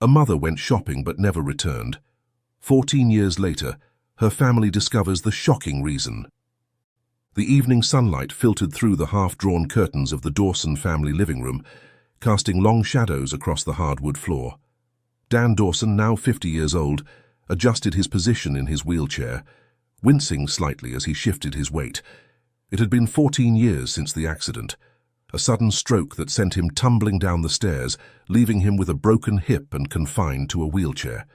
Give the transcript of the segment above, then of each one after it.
A mother went shopping but never returned. 14 years later, her family discovers the shocking reason. The evening sunlight filtered through the half-drawn curtains of the Dawson family living room, casting long shadows across the hardwood floor. Dan Dawson, now 50 years old, adjusted his position in his wheelchair, wincing slightly as he shifted his weight. It had been 14 years since the accident, a sudden stroke that sent him tumbling down the stairs, leaving him with a broken hip and confined to a wheelchair.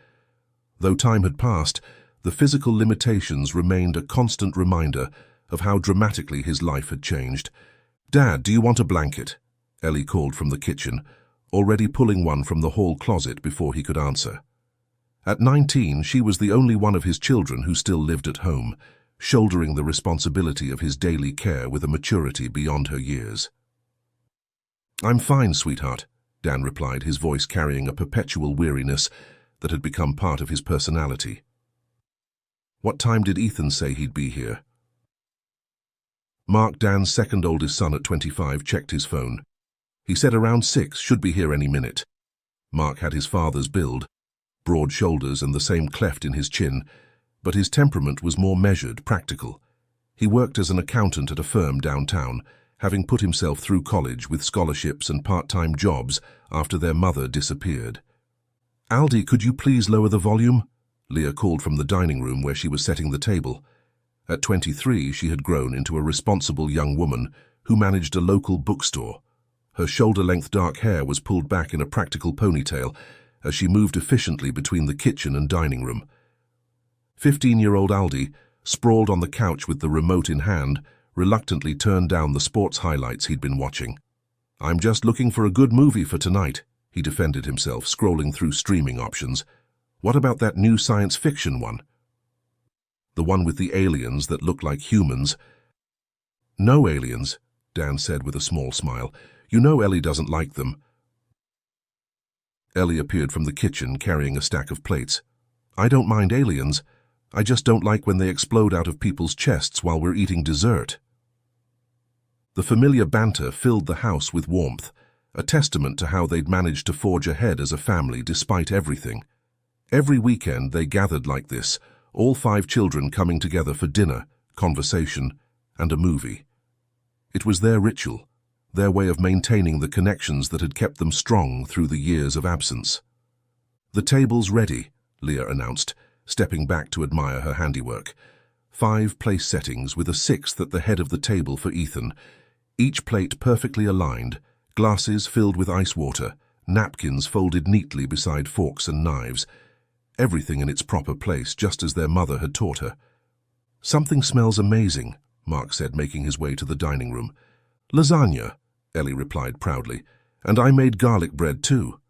Though time had passed, the physical limitations remained a constant reminder of how dramatically his life had changed. "Dad, do you want a blanket?" Ellie called from the kitchen, already pulling one from the hall closet before he could answer. At 19, she was the only one of his children who still lived at home, shouldering the responsibility of his daily care with a maturity beyond her years. "I'm fine, sweetheart," Dan replied, his voice carrying a perpetual weariness that had become part of his personality. "What time did Ethan say he'd be here?" Mark, Dan's second oldest son at 25, checked his phone. He said around 6, should be here any minute. Mark had his father's build, broad shoulders and the same cleft in his chin, but his temperament was more measured, practical. He worked as an accountant at a firm downtown, having put himself through college with scholarships and part-time jobs after their mother disappeared. "Aldi, could you please lower the volume?" Leah called from the dining room where she was setting the table. At 23, she had grown into a responsible young woman who managed a local bookstore. Her shoulder-length dark hair was pulled back in a practical ponytail as she moved efficiently between the kitchen and dining room. 15-year-old Aldi, sprawled on the couch with the remote in hand, reluctantly turned down the sports highlights he'd been watching. "I'm just looking for a good movie for tonight," he defended himself, scrolling through streaming options. "What about that new science fiction one? The one with the aliens that look like humans?" "No aliens," Dan said with a small smile. "You know Ellie doesn't like them." Ellie appeared from the kitchen carrying a stack of plates. "I don't mind aliens. I just don't like when they explode out of people's chests while we're eating dessert." The familiar banter filled the house with warmth, a testament to how they'd managed to forge ahead as a family despite everything. Every weekend they gathered like this, all 5 children coming together for dinner, conversation, and a movie. It was their ritual, their way of maintaining the connections that had kept them strong through the years of absence. "The table's ready," Leah announced, stepping back to admire her handiwork. 5 place settings with a 6th at the head of the table for Ethan, each plate perfectly aligned, glasses filled with ice water, napkins folded neatly beside forks and knives, everything in its proper place, just as their mother had taught her. "Something smells amazing," Mark said, making his way to the dining room. "Lasagna," Ellie replied proudly, "and I made garlic bread too."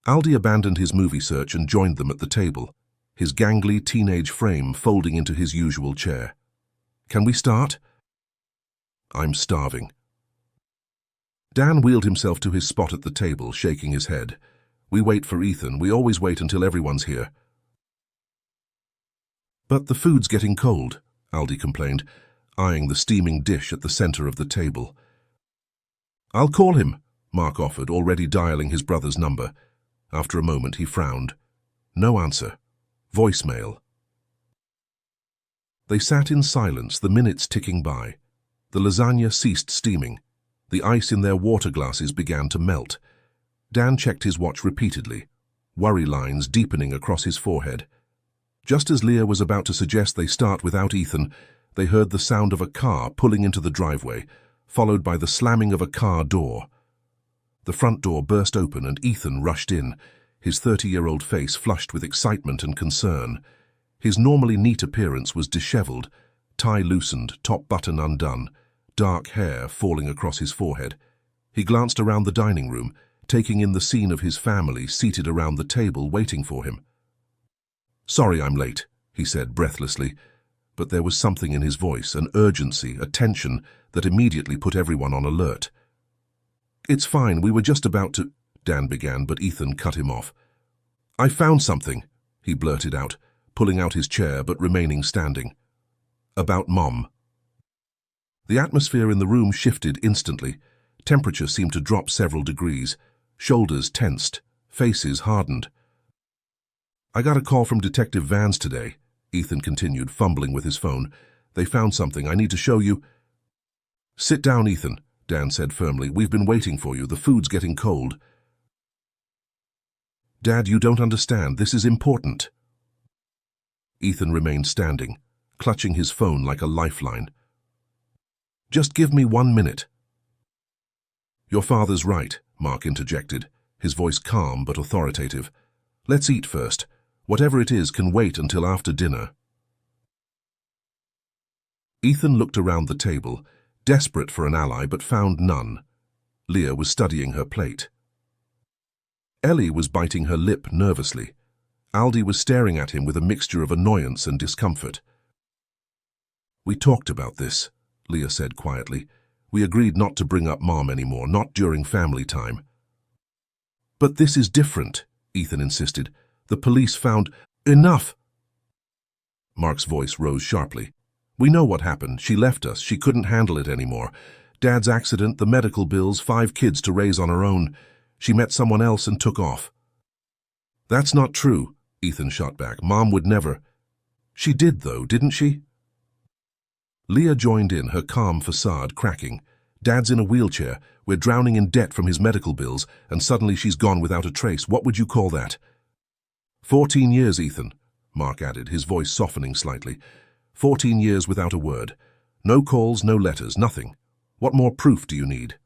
Aldi abandoned his movie search and joined them at the table, his gangly teenage frame folding into his usual chair. "Can we start?" "I'm starving." Dan wheeled himself to his spot at the table, shaking his head. "We wait for Ethan. We always wait until everyone's here." "But the food's getting cold," Aldi complained, eyeing the steaming dish at the center of the table. "I'll call him," Mark offered, already dialing his brother's number. After a moment, he frowned. No answer. Voicemail. They sat in silence, the minutes ticking by. The lasagna ceased steaming. The ice in their water glasses began to melt. Dan checked his watch repeatedly, worry lines deepening across his forehead. Just as Leah was about to suggest they start without Ethan, they heard the sound of a car pulling into the driveway, followed by the slamming of a car door. The front door burst open and Ethan rushed in, his 30-year-old face flushed with excitement and concern. His normally neat appearance was disheveled, tie loosened, top button undone, dark hair falling across his forehead. He glanced around the dining room, taking in the scene of his family seated around the table waiting for him. "Sorry I'm late," he said breathlessly, but there was something in his voice, an urgency, a tension that immediately put everyone on alert. "It's fine, we were just about to—" Dan began, but Ethan cut him off. "I found something," he blurted out, pulling out his chair but remaining standing. "About Mom." The atmosphere in the room shifted instantly. Temperature seemed to drop several degrees. Shoulders tensed, Faces hardened. "I got a call from Detective Vans today," Ethan continued, fumbling with his phone. "They found something. I need to show you." "Sit down, Ethan," Dan said firmly. "We've been waiting for you. The food's getting cold." "Dad, you don't understand. This is important." Ethan remained standing, clutching his phone like a lifeline. "Just give me 1 minute." "Your father's right," Mark interjected, his voice calm but authoritative. "Let's eat first. Whatever it is can wait until after dinner." Ethan looked around the table, desperate for an ally but found none. Leah was studying her plate. Ellie was biting her lip nervously. Aldi was staring at him with a mixture of annoyance and discomfort. "We talked about this," Leah said quietly. "We agreed not to bring up Mom anymore, not during family time." "But this is different," Ethan insisted. "The police found—" "Enough!" Mark's voice rose sharply. "We know what happened. She left us. She couldn't handle it anymore. Dad's accident, the medical bills, 5 kids to raise on her own. She met someone else and took off." "That's not true," Ethan shot back. "Mom would never—" "She did, though, didn't she?" Leah joined in, her calm facade cracking. "Dad's in a wheelchair. We're drowning in debt from his medical bills, and suddenly she's gone without a trace. What would you call that?" 14 years, Ethan," Mark added, his voice softening slightly. 14 years without a word. No calls, no letters, nothing. What more proof do you need?"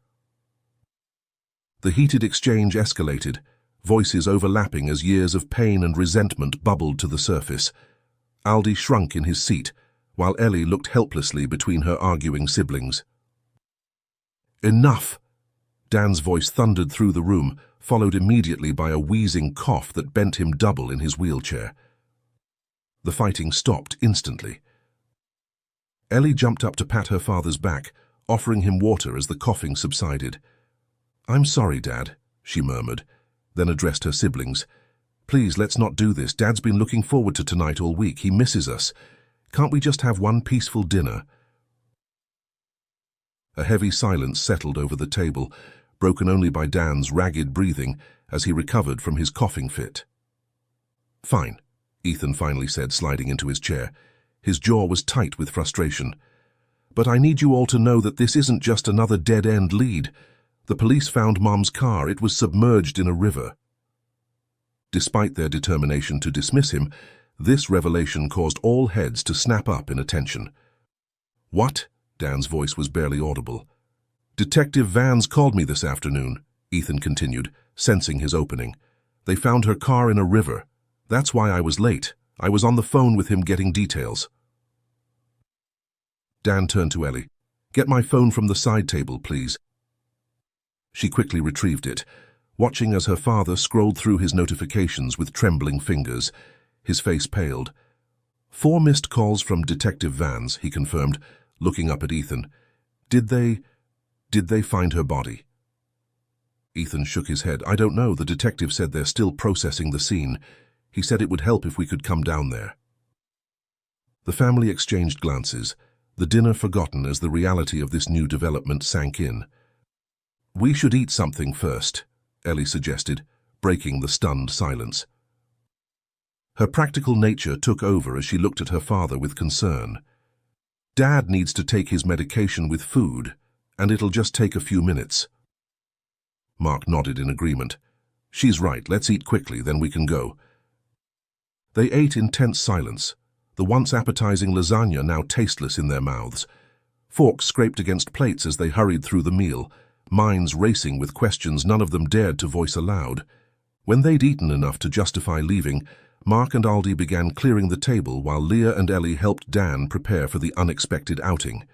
The heated exchange escalated, voices overlapping as years of pain and resentment bubbled to the surface. Aldi shrunk in his seat, while Ellie looked helplessly between her arguing siblings. "Enough!" Dan's voice thundered through the room, followed immediately by a wheezing cough that bent him double in his wheelchair. The fighting stopped instantly. Ellie jumped up to pat her father's back, offering him water as the coughing subsided. "I'm sorry, Dad," she murmured, then addressed her siblings. "Please, let's not do this. Dad's been looking forward to tonight all week. He misses us. Can't we just have one peaceful dinner?" A heavy silence settled over the table, broken only by Dan's ragged breathing as he recovered from his coughing fit. "Fine," Ethan finally said, sliding into his chair. His jaw was tight with frustration. "But I need you all to know that this isn't just another dead-end lead. The police found Mom's car. It was submerged in a river." Despite their determination to dismiss him, this revelation caused all heads to snap up in attention. "What?" Dan's voice was barely audible. "Detective Vans called me this afternoon," Ethan continued, sensing his opening. "They found her car in a river. That's why I was late. I was on the phone with him getting details." Dan turned to Ellie. "Get my phone from the side table, please." She quickly retrieved it, watching as her father scrolled through his notifications with trembling fingers. His face paled. 4 missed calls from Detective Vans, he confirmed, looking up at Ethan. Did they find her body?" Ethan shook his head. "I don't know. The detective said they're still processing the scene. He said it would help if we could come down there." The family exchanged glances, the dinner forgotten as the reality of this new development sank in. "We should eat something first," Ellie suggested, breaking the stunned silence. Her practical nature took over as she looked at her father with concern. "Dad needs to take his medication with food, and it'll just take a few minutes." Mark nodded in agreement. "She's right. Let's eat quickly, then we can go." They ate in tense silence, the once appetizing lasagna now tasteless in their mouths. Forks scraped against plates as they hurried through the meal, minds racing with questions none of them dared to voice aloud. When they'd eaten enough to justify leaving, Mark and Aldi began clearing the table while Leah and Ellie helped Dan prepare for the unexpected outing.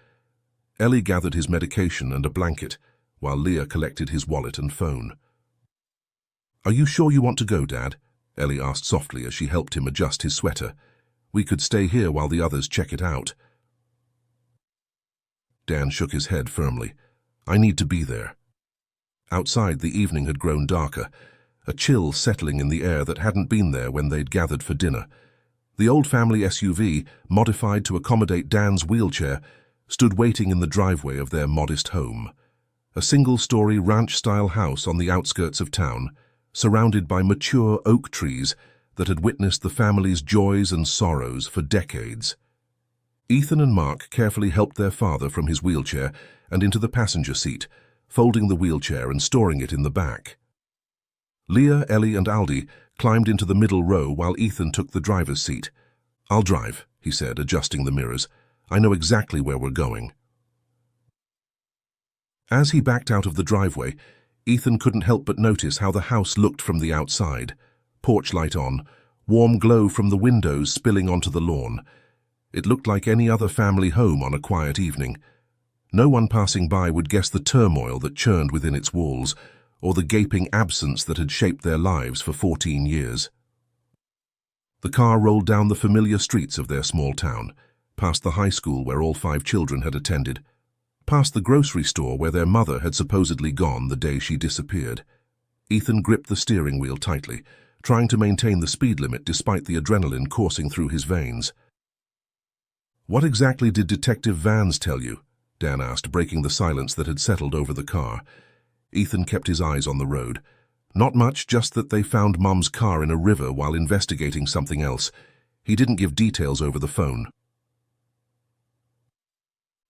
Ellie gathered his medication and a blanket, while Leah collected his wallet and phone. "Are you sure you want to go, Dad?" Ellie asked softly as she helped him adjust his sweater. "We could stay here while the others check it out." Dan shook his head firmly. "I need to be there." Outside, the evening had grown darker, a chill settling in the air that hadn't been there when they'd gathered for dinner. The old family SUV, modified to accommodate Dan's wheelchair, stood waiting in the driveway of their modest home. A single-story ranch-style house on the outskirts of town, surrounded by mature oak trees that had witnessed the family's joys and sorrows for decades. Ethan and Mark carefully helped their father from his wheelchair and into the passenger seat, folding the wheelchair and storing it in the back. Leah, Ellie, and Aldi climbed into the middle row while Ethan took the driver's seat. "I'll drive," he said, adjusting the mirrors. "I know exactly where we're going." As he backed out of the driveway, Ethan couldn't help but notice how the house looked from the outside. Porch light on, warm glow from the windows spilling onto the lawn. It looked like any other family home on a quiet evening. No one passing by would guess the turmoil that churned within its walls, or the gaping absence that had shaped their lives for 14 years. The car rolled down the familiar streets of their small town, past the high school where all 5 children had attended, past the grocery store where their mother had supposedly gone the day she disappeared. Ethan gripped the steering wheel tightly, trying to maintain the speed limit despite the adrenaline coursing through his veins. "What exactly did Detective Vans tell you?" Dan asked, breaking the silence that had settled over the car. Ethan kept his eyes on the road. "Not much, just that they found Mum's car in a river while investigating something else. He didn't give details over the phone."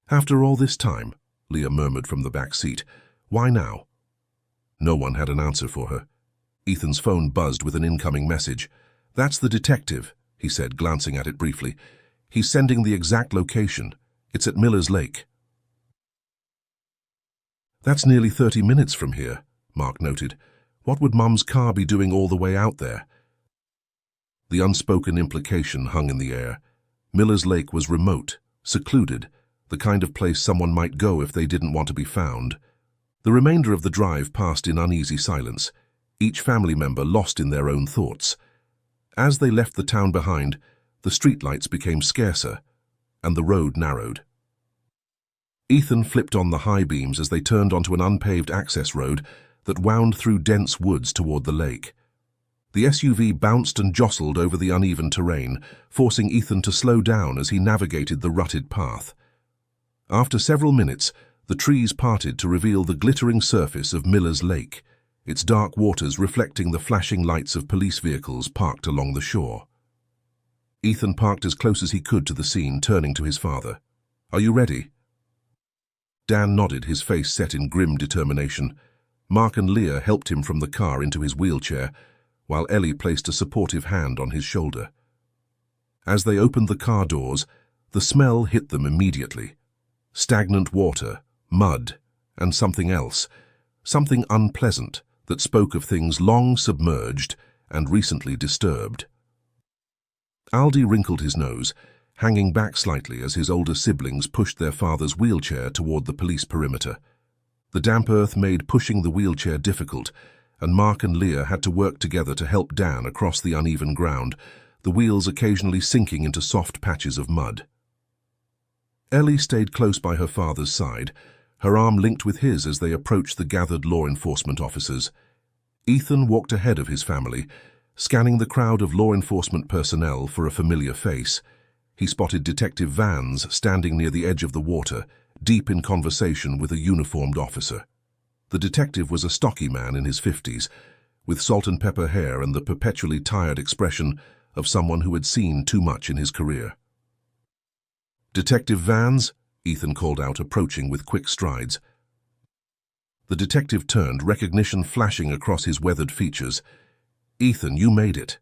"After all this time," Leah murmured from the back seat. "Why now?" No one had an answer for her. Ethan's phone buzzed with an incoming message. "That's the detective," he said, glancing at it briefly. "He's sending the exact location. It's at Miller's Lake." "That's nearly 30 minutes from here," Mark noted. "What would Mum's car be doing all the way out there?" The unspoken implication hung in the air. Miller's Lake was remote, secluded, the kind of place someone might go if they didn't want to be found. The remainder of the drive passed in uneasy silence, each family member lost in their own thoughts. As they left the town behind, the streetlights became scarcer, and the road narrowed. Ethan flipped on the high beams as they turned onto an unpaved access road that wound through dense woods toward the lake. The SUV bounced and jostled over the uneven terrain, forcing Ethan to slow down as he navigated the rutted path. After several minutes, the trees parted to reveal the glittering surface of Miller's Lake, its dark waters reflecting the flashing lights of police vehicles parked along the shore. Ethan parked as close as he could to the scene, turning to his father. "Are you ready?" Dan nodded, his face set in grim determination. Mark and Leah helped him from the car into his wheelchair, while Ellie placed a supportive hand on his shoulder. As they opened the car doors, the smell hit them immediately. Stagnant water, mud, and something else, something unpleasant that spoke of things long submerged and recently disturbed. Aldi wrinkled his nose, hanging back slightly as his older siblings pushed their father's wheelchair toward the police perimeter. The damp earth made pushing the wheelchair difficult, and Mark and Leah had to work together to help Dan across the uneven ground, the wheels occasionally sinking into soft patches of mud. Ellie stayed close by her father's side, her arm linked with his as they approached the gathered law enforcement officers. Ethan walked ahead of his family, scanning the crowd of law enforcement personnel for a familiar face. He spotted Detective Vans standing near the edge of the water, deep in conversation with a uniformed officer. The detective was a stocky man in his 50s, with salt and pepper hair and the perpetually tired expression of someone who had seen too much in his career. "Detective Vans?" Ethan called out, approaching with quick strides. The detective turned, recognition flashing across his weathered features. "Ethan, you made it."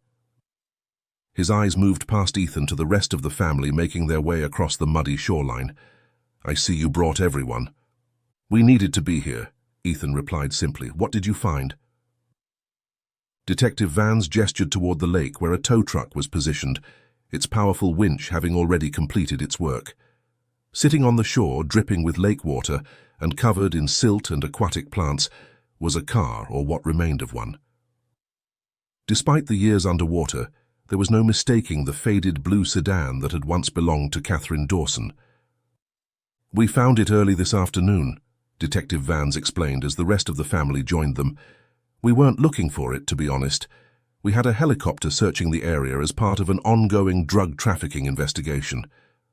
His eyes moved past Ethan to the rest of the family making their way across the muddy shoreline. "I see you brought everyone." "We needed to be here," Ethan replied simply. "What did you find?" Detective Vans gestured toward the lake where a tow truck was positioned, its powerful winch having already completed its work. Sitting on the shore, dripping with lake water and covered in silt and aquatic plants, was a car, or what remained of one. Despite the years underwater, there was no mistaking the faded blue sedan that had once belonged to Catherine Dawson. "We found it early this afternoon," Detective Vans explained as the rest of the family joined them. "We weren't looking for it, to be honest. We had a helicopter searching the area as part of an ongoing drug trafficking investigation.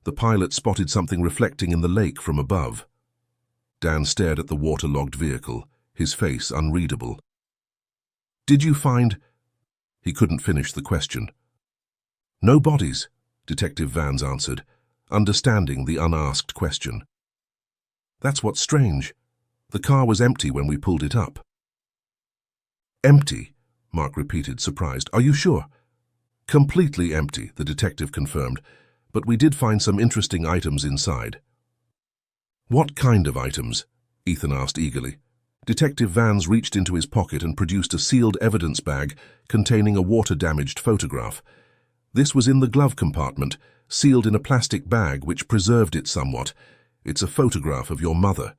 The pilot spotted something reflecting in the lake from above." Dan stared at the waterlogged vehicle, his face unreadable. Did you find... He couldn't finish the question. No bodies, Detective Vans answered, understanding the unasked question. That's what's strange. The car was empty when we pulled it up. Empty, Mark repeated, surprised. Are you sure? Completely empty, the detective confirmed, but we did find some interesting items inside. What kind of items? Ethan asked eagerly. Detective Vans reached into his pocket and produced a sealed evidence bag containing a water-damaged photograph. This was in the glove compartment, sealed in a plastic bag which preserved it somewhat. It's a photograph of your mother.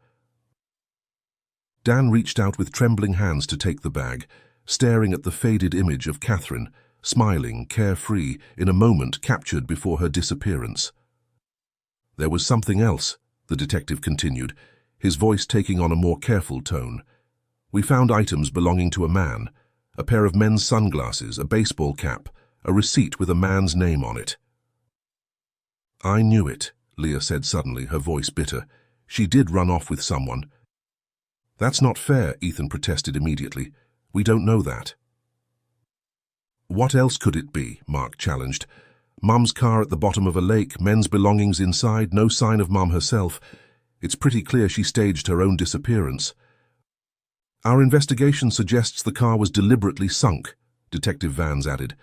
Dan reached out with trembling hands to take the bag, staring at the faded image of Catherine, smiling, carefree, in a moment captured before her disappearance. There was something else, the detective continued, his voice taking on a more careful tone. We found items belonging to a man, a pair of men's sunglasses, a baseball cap, a receipt with a man's name on it. I knew it, Leah said suddenly, her voice bitter. She did run off with someone. That's not fair, Ethan protested immediately. We don't know that. What else could it be? Mark challenged. Mum's car at the bottom of a lake, men's belongings inside, no sign of Mum herself. It's pretty clear she staged her own disappearance. Our investigation suggests the car was deliberately sunk, Detective Vans added.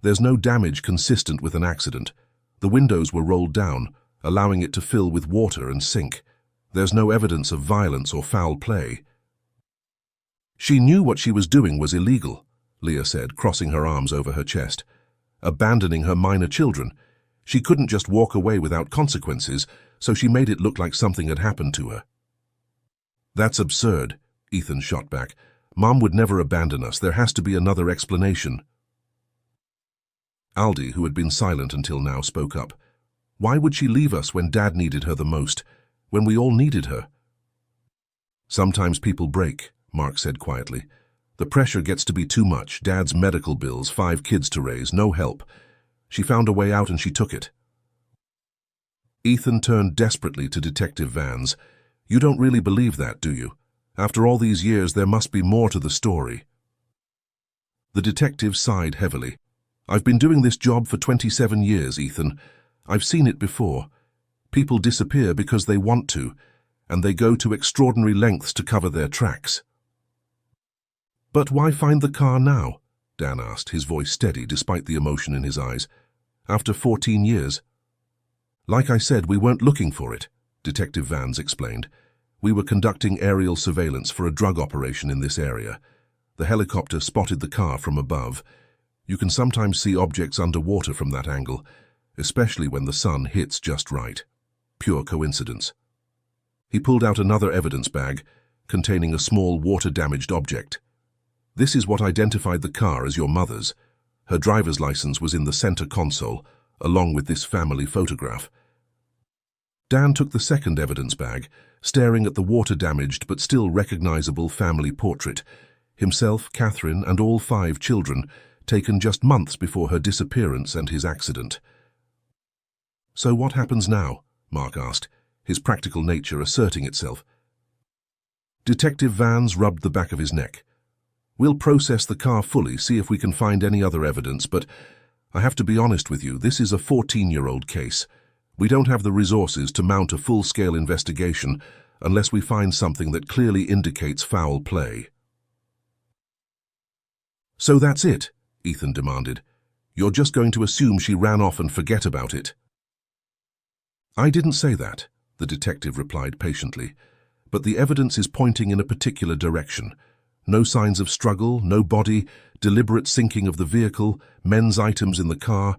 There's no damage consistent with an accident. The windows were rolled down, allowing it to fill with water and sink. There's no evidence of violence or foul play. She knew what she was doing was illegal, Leah said, crossing her arms over her chest. Abandoning her minor children. She couldn't just walk away without consequences, so she made it look like something had happened to her. That's absurd, Ethan shot back. Mom would never abandon us. There has to be another explanation. Aldi, who had been silent until now, spoke up. Why would she leave us when Dad needed her the most, when we all needed her? Sometimes people break, Mark said quietly. The pressure gets to be too much. Dad's medical bills, 5 kids to raise, no help. She found a way out and she took it. Ethan turned desperately to Detective Vans. You don't really believe that, do you? After all these years, there must be more to the story. The detective sighed heavily. I've been doing this job for 27 years, Ethan. I've seen it before. People disappear because they want to, and they go to extraordinary lengths to cover their tracks. But why find the car now? Dan asked, his voice steady despite the emotion in his eyes. After 14 years. Like I said, we weren't looking for it, Detective Vans explained. We were conducting aerial surveillance for a drug operation in this area. The helicopter spotted the car from above. You can sometimes see objects underwater from that angle, especially when the sun hits just right. Pure coincidence. He pulled out another evidence bag containing a small water-damaged object. This is what identified the car as your mother's. Her driver's license was in the center console, along with this family photograph. Dan took the second evidence bag, staring at the water-damaged but still recognizable family portrait. Himself, Catherine, and all 5 children, taken just months before her disappearance and his accident. So what happens now? Mark asked, his practical nature asserting itself. Detective Vans rubbed the back of his neck. We'll process the car fully, see if we can find any other evidence, but I have to be honest with you, this is a 14-year-old case. We don't have the resources to mount a full-scale investigation unless we find something that clearly indicates foul play. So that's it, Ethan demanded. You're just going to assume she ran off and forget about it. I didn't say that, the detective replied patiently, but the evidence is pointing in a particular direction. No signs of struggle, no body, deliberate sinking of the vehicle, men's items in the car.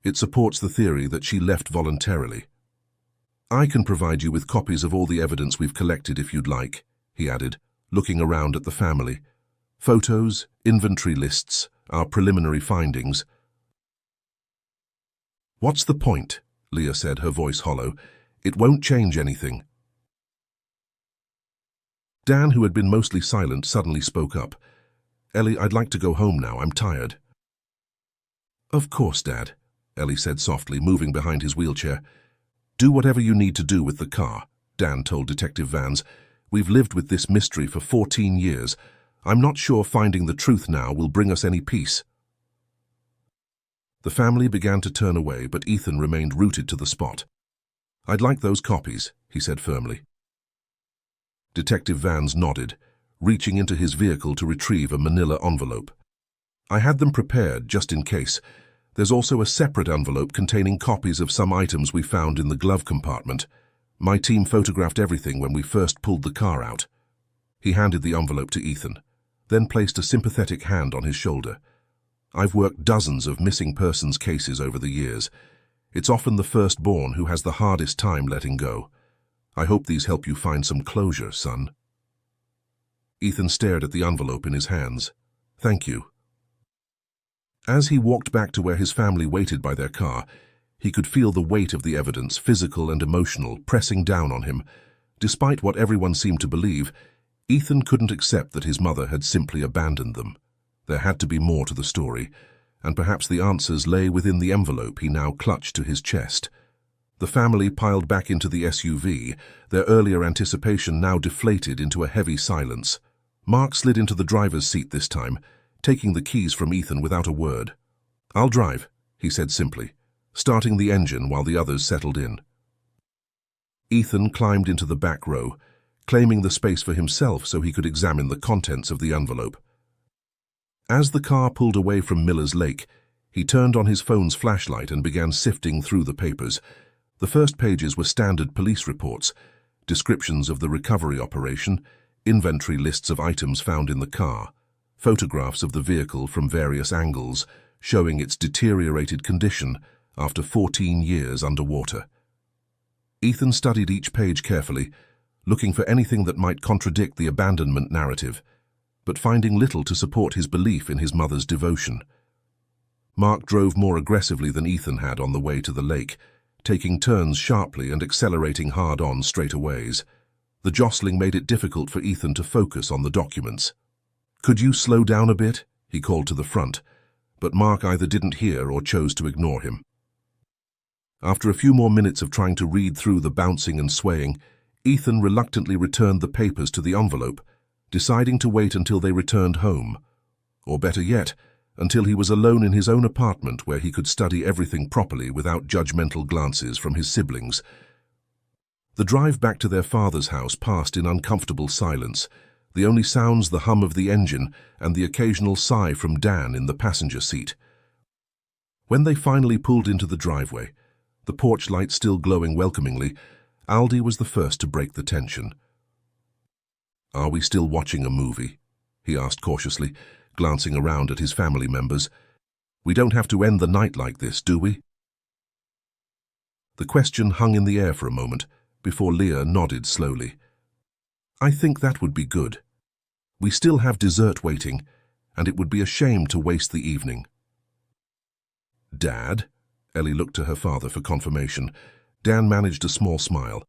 It supports the theory that she left voluntarily. I can provide you with copies of all the evidence we've collected if you'd like, he added, looking around at the family. Photos, inventory lists, our preliminary findings. What's the point? Leah said, her voice hollow. It won't change anything. Dan, who had been mostly silent, suddenly spoke up. Ellie, I'd like to go home now. I'm tired. Of course, Dad, Ellie said softly, moving behind his wheelchair. Do whatever you need to do with the car, Dan told Detective Vans. We've lived with this mystery for 14 years. I'm not sure finding the truth now will bring us any peace." The family began to turn away, but Ethan remained rooted to the spot. "I'd like those copies," he said firmly. Detective Vans nodded, reaching into his vehicle to retrieve a manila envelope. "I had them prepared, just in case. There's also a separate envelope containing copies of some items we found in the glove compartment. My team photographed everything when we first pulled the car out." He handed the envelope to Ethan, then placed a sympathetic hand on his shoulder. "I've worked dozens of missing persons cases over the years. It's often the firstborn who has the hardest time letting go. I hope these help you find some closure, son." Ethan stared at the envelope in his hands. "Thank you." As he walked back to where his family waited by their car, he could feel the weight of the evidence, physical and emotional, pressing down on him. Despite what everyone seemed to believe, Ethan couldn't accept that his mother had simply abandoned them. There had to be more to the story, and perhaps the answers lay within the envelope he now clutched to his chest. The family piled back into the SUV, their earlier anticipation now deflated into a heavy silence. Mark slid into the driver's seat this time, taking the keys from Ethan without a word. "I'll drive," he said simply, starting the engine while the others settled in. Ethan climbed into the back row, claiming the space for himself so he could examine the contents of the envelope. As the car pulled away from Miller's Lake, he turned on his phone's flashlight and began sifting through the papers. The first pages were standard police reports, descriptions of the recovery operation, inventory lists of items found in the car, photographs of the vehicle from various angles, showing its deteriorated condition after 14 years underwater. Ethan studied each page carefully, looking for anything that might contradict the abandonment narrative, but finding little to support his belief in his mother's devotion. Mark drove more aggressively than Ethan had on the way to the lake, taking turns sharply and accelerating hard-on straightaways. The jostling made it difficult for Ethan to focus on the documents. "Could you slow down a bit?" he called to the front, but Mark either didn't hear or chose to ignore him. After a few more minutes of trying to read through the bouncing and swaying, Ethan reluctantly returned the papers to the envelope, deciding to wait until they returned home, or better yet, until he was alone in his own apartment where he could study everything properly without judgmental glances from his siblings. The drive back to their father's house passed in uncomfortable silence, the only sounds the hum of the engine and the occasional sigh from Dan in the passenger seat. When they finally pulled into the driveway, the porch light still glowing welcomingly, Aldi was the first to break the tension. "Are we still watching a movie?" he asked cautiously, glancing around at his family members. "We don't have to end the night like this, do we?" The question hung in the air for a moment, before Leah nodded slowly. "I think that would be good. We still have dessert waiting, and it would be a shame to waste the evening." "Dad?" Ellie looked to her father for confirmation. Dan managed a small smile.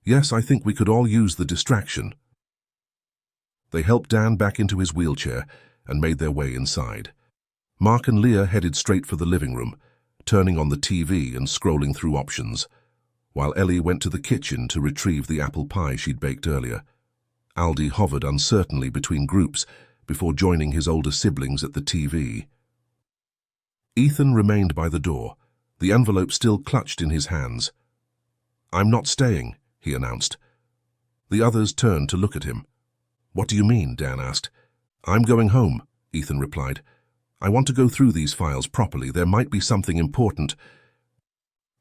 "Yes, I think we could all use the distraction." They helped Dan back into his wheelchair and made their way inside. Mark and Leah headed straight for the living room, turning on the TV and scrolling through options, while Ellie went to the kitchen to retrieve the apple pie she'd baked earlier. Aldi hovered uncertainly between groups before joining his older siblings at the TV. Ethan remained by the door, the envelope still clutched in his hands. "I'm not staying," he announced. The others turned to look at him. "What do you mean?" Dan asked. "I'm going home," Ethan replied. "I want to go through these files properly. There might be something important."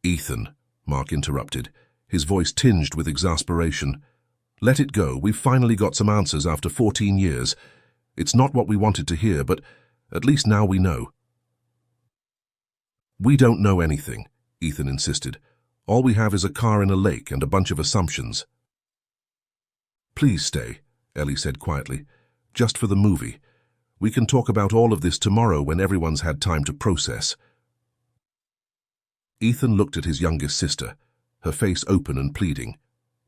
"Ethan," Mark interrupted, his voice tinged with exasperation. "Let it go. We've finally got some answers after 14 years. It's not what we wanted to hear, but at least now we know." "We don't know anything," Ethan insisted. "All we have is a car in a lake and a bunch of assumptions." "Please stay," Ellie said quietly. "Just for the movie. We can talk about all of this tomorrow when everyone's had time to process." Ethan looked at his youngest sister, her face open and pleading,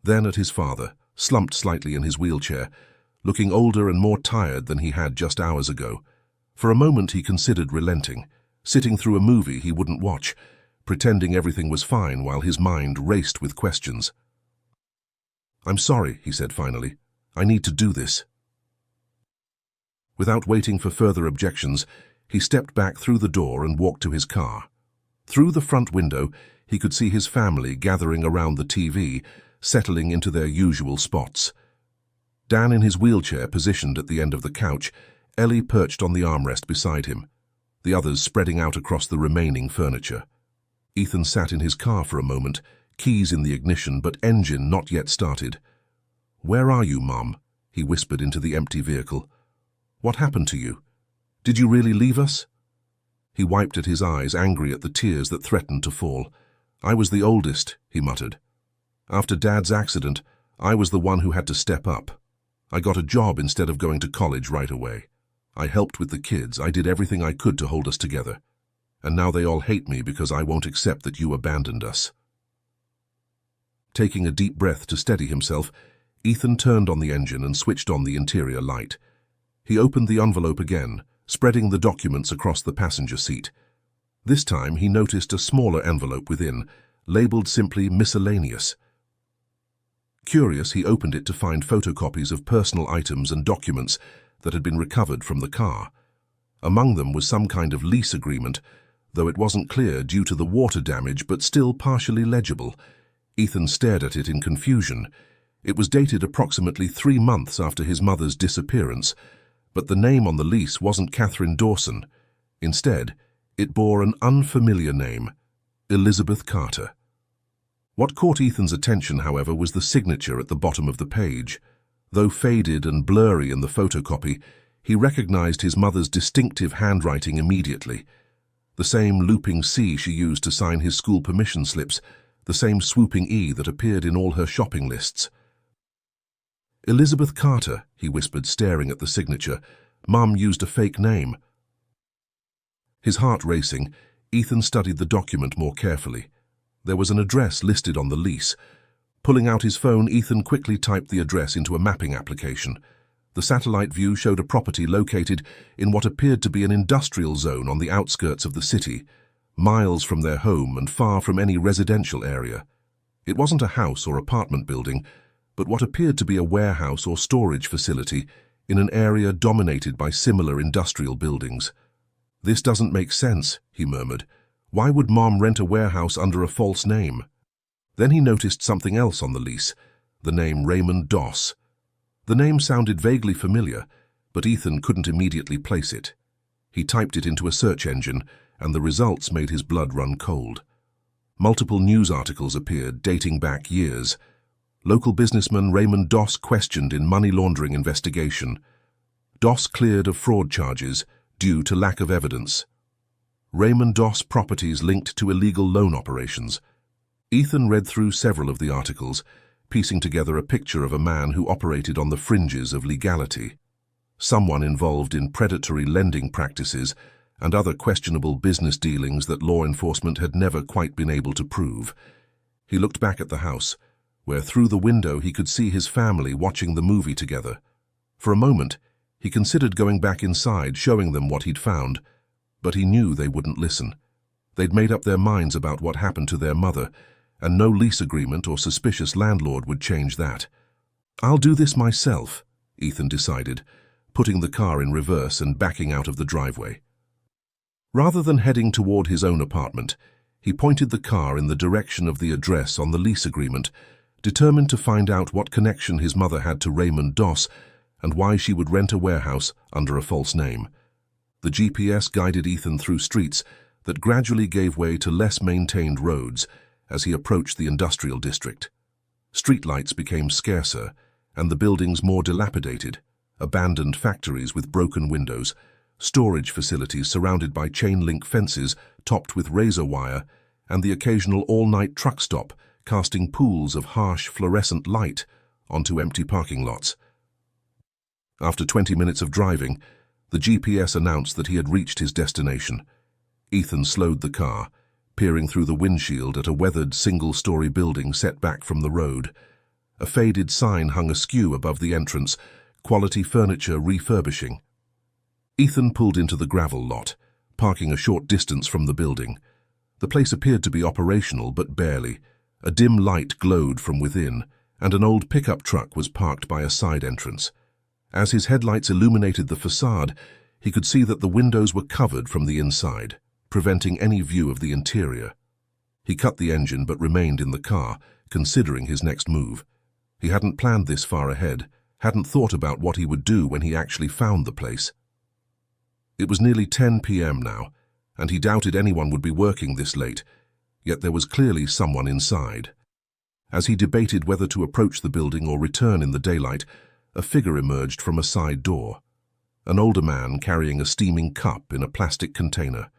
then at his father, slumped slightly in his wheelchair, looking older and more tired than he had just hours ago. For a moment he considered relenting, sitting through a movie he wouldn't watch, pretending everything was fine while his mind raced with questions. "I'm sorry," he said finally. "I need to do this." Without waiting for further objections, he stepped back through the door and walked to his car. Through the front window, he could see his family gathering around the TV, settling into their usual spots. Dan in his wheelchair positioned at the end of the couch, Ellie perched on the armrest beside him, the others spreading out across the remaining furniture. Ethan sat in his car for a moment, keys in the ignition but engine not yet started. "Where are you, Mom?" he whispered into the empty vehicle. "What happened to you? Did you really leave us?" He wiped at his eyes, angry at the tears that threatened to fall. "I was the oldest," he muttered. "After Dad's accident, I was the one who had to step up. I got a job instead of going to college right away. I helped with the kids. I did everything I could to hold us together. And now they all hate me because I won't accept that you abandoned us." Taking a deep breath to steady himself, Ethan turned on the engine and switched on the interior light. He opened the envelope again, spreading the documents across the passenger seat. This time he noticed a smaller envelope within, labeled simply miscellaneous. Curious, he opened it to find photocopies of personal items and documents that had been recovered from the car. Among them was some kind of lease agreement, though it wasn't clear due to the water damage but still partially legible. Ethan stared at it in confusion. It was dated approximately 3 months after his mother's disappearance, but the name on the lease wasn't Catherine Dawson. Instead, it bore an unfamiliar name, Elizabeth Carter. What caught Ethan's attention, however, was the signature at the bottom of the page. Though faded and blurry in the photocopy, he recognized his mother's distinctive handwriting immediately. The same looping C she used to sign his school permission slips, the same swooping E that appeared in all her shopping lists. "Elizabeth Carter," he whispered, staring at the signature. "Mum used a fake name." His heart racing, Ethan studied the document more carefully. There was an address listed on the lease. Pulling out his phone, Ethan quickly typed the address into a mapping application. The satellite view showed a property located in what appeared to be an industrial zone on the outskirts of the city, miles from their home and far from any residential area. It wasn't a house or apartment building, but what appeared to be a warehouse or storage facility in an area dominated by similar industrial buildings. "This doesn't make sense," he murmured. "Why would Mom rent a warehouse under a false name?" Then he noticed something else on the lease, the name Raymond Doss. The name sounded vaguely familiar, but Ethan couldn't immediately place it. He typed it into a search engine, and the results made his blood run cold. Multiple news articles appeared, dating back years. Local businessman Raymond Doss questioned in money laundering investigation. Doss cleared of fraud charges due to lack of evidence. Raymond Doss properties linked to illegal loan operations. Ethan read through several of the articles, piecing together a picture of a man who operated on the fringes of legality. Someone involved in predatory lending practices and other questionable business dealings that law enforcement had never quite been able to prove. He looked back at the house, where through the window he could see his family watching the movie together. For a moment, he considered going back inside, showing them what he'd found, but he knew they wouldn't listen. They'd made up their minds about what happened to their mother, and no lease agreement or suspicious landlord would change that. "I'll do this myself," Ethan decided, putting the car in reverse and backing out of the driveway. Rather than heading toward his own apartment, he pointed the car in the direction of the address on the lease agreement, determined to find out what connection his mother had to Raymond Doss and why she would rent a warehouse under a false name. The GPS guided Ethan through streets that gradually gave way to less maintained roads as he approached the industrial district. Streetlights became scarcer and the buildings more dilapidated, abandoned factories with broken windows, storage facilities surrounded by chain-link fences topped with razor wire, and the occasional all-night truck stop casting pools of harsh fluorescent light onto empty parking lots. After 20 minutes of driving, the GPS announced that he had reached his destination. Ethan slowed the car, peering through the windshield at a weathered single-story building set back from the road. A faded sign hung askew above the entrance, "Quality Furniture Refurbishing." Ethan pulled into the gravel lot, parking a short distance from the building. The place appeared to be operational, but barely. A dim light glowed from within, and an old pickup truck was parked by a side entrance. As his headlights illuminated the facade, he could see that the windows were covered from the inside, preventing any view of the interior. He cut the engine but remained in the car, considering his next move. He hadn't planned this far ahead, hadn't thought about what he would do when he actually found the place. It was nearly 10 p.m. now, and he doubted anyone would be working this late, yet there was clearly someone inside. As he debated whether to approach the building or return in the daylight, a figure emerged from a side door. An older man carrying a steaming cup in a plastic container.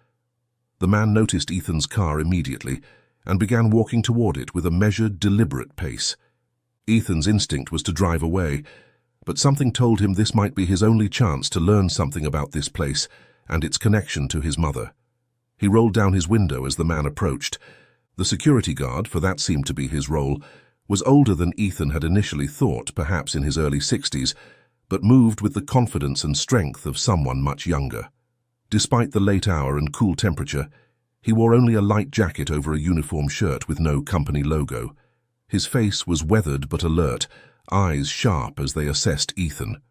The man noticed Ethan's car immediately and began walking toward it with a measured, deliberate pace. Ethan's instinct was to drive away, but something told him this might be his only chance to learn something about this place and its connection to his mother. He rolled down his window as the man approached. The security guard, for that seemed to be his role, was older than Ethan had initially thought, perhaps in his early 60s, but moved with the confidence and strength of someone much younger. Despite the late hour and cool temperature, he wore only a light jacket over a uniform shirt with no company logo. His face was weathered but alert, eyes sharp as they assessed Ethan.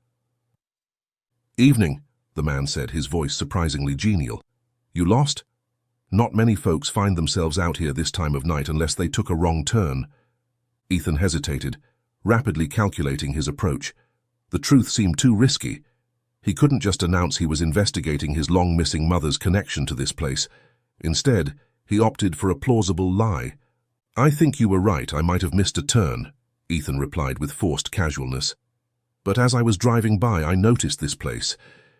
"Evening," the man said, his voice surprisingly genial. "You lost? Not many folks find themselves out here this time of night unless they took a wrong turn." Ethan hesitated, rapidly calculating his approach. The truth seemed too risky. He couldn't just announce he was investigating his long-missing mother's connection to this place. Instead, he opted for a plausible lie. "I think you were right, I might have missed a turn," Ethan replied with forced casualness. "But as I was driving by, I noticed this place.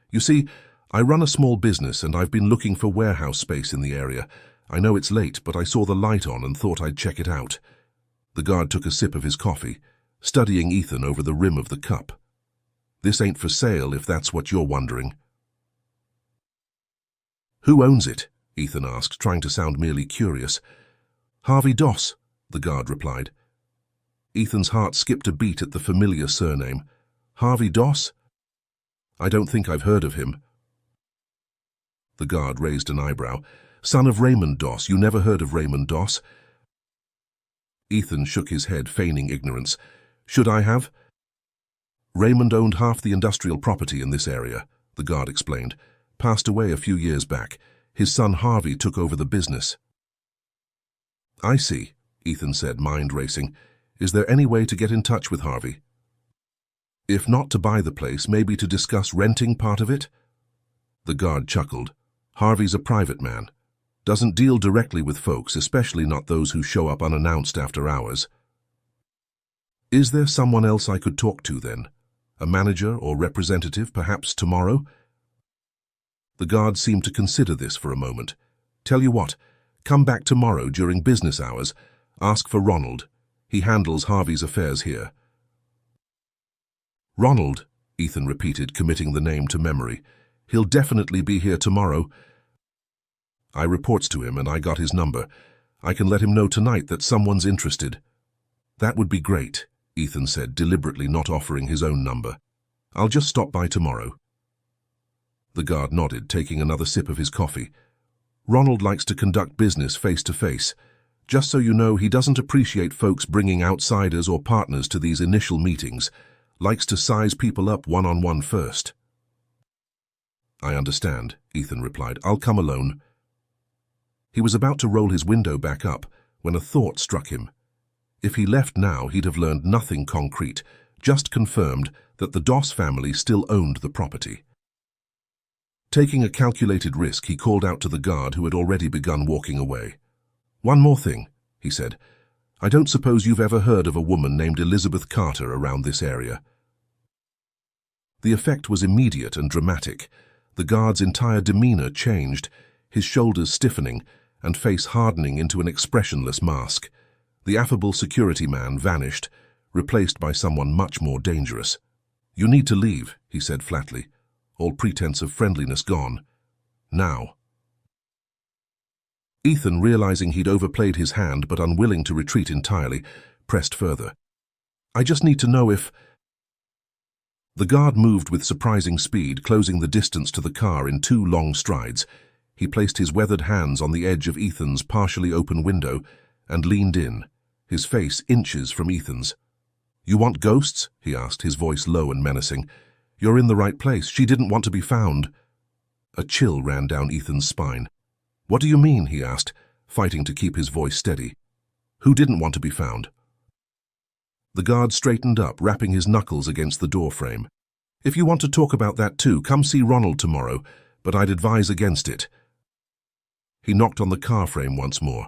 You see, I run a small business and I've been looking for warehouse space in the area. I know it's late, but I saw the light on and thought I'd check it out." The guard took a sip of his coffee, studying Ethan over the rim of the cup. "This ain't for sale, if that's what you're wondering." "Who owns it?" Ethan asked, trying to sound merely curious. "Harvey Doss," the guard replied. Ethan's heart skipped a beat at the familiar surname. "Harvey Doss? I don't think I've heard of him." The guard raised an eyebrow. "Son of Raymond Doss, you never heard of Raymond Doss?" Ethan shook his head, feigning ignorance. "Should I have?" "Raymond owned half the industrial property in this area," the guard explained. "Passed away a few years back. His son Harvey took over the business." "I see," Ethan said, mind racing. "Is there any way to get in touch with Harvey? If not to buy the place, maybe to discuss renting part of it?" The guard chuckled. "Harvey's a private man. Doesn't deal directly with folks, especially not those who show up unannounced after hours." "Is there someone else I could talk to then? A manager or representative, perhaps tomorrow?" The guard seemed to consider this for a moment. "Tell you what, come back tomorrow during business hours. Ask for Ronald. He handles Harvey's affairs here." "Ronald," Ethan repeated, committing the name to memory. "He'll definitely be here tomorrow. I reports to him and I got his number. I can let him know tonight that someone's interested." "That would be great," Ethan said, deliberately not offering his own number. "I'll just stop by tomorrow." The guard nodded, taking another sip of his coffee. "Ronald likes to conduct business face-to-face. Just so you know, he doesn't appreciate folks bringing outsiders or partners to these initial meetings. Likes to size people up one-on-one first." "I understand," Ethan replied. "I'll come alone." He was about to roll his window back up when a thought struck him. If he left now, he'd have learned nothing concrete, just confirmed that the Doss family still owned the property. Taking a calculated risk, he called out to the guard who had already begun walking away. "One more thing," he said. "I don't suppose you've ever heard of a woman named Elizabeth Carter around this area?" The effect was immediate and dramatic. The guard's entire demeanor changed, his shoulders stiffening and face hardening into an expressionless mask. The affable security man vanished, replaced by someone much more dangerous. "You need to leave," he said flatly, all pretense of friendliness gone. "Now." Ethan, realizing he'd overplayed his hand but unwilling to retreat entirely, pressed further. "I just need to know if—" The guard moved with surprising speed, closing the distance to the car in 2 long strides. He placed his weathered hands on the edge of Ethan's partially open window and leaned in, his face inches from Ethan's. "You want ghosts?" he asked, his voice low and menacing. You're in the right place. She didn't want to be found. A chill ran down Ethan's spine. What do you mean? He asked, fighting to keep his voice steady. Who didn't want to be found? The guard straightened up, rapping his knuckles against the doorframe. If you want to talk about that too, come see Ronald tomorrow, but I'd advise against it. He knocked on the car frame once more.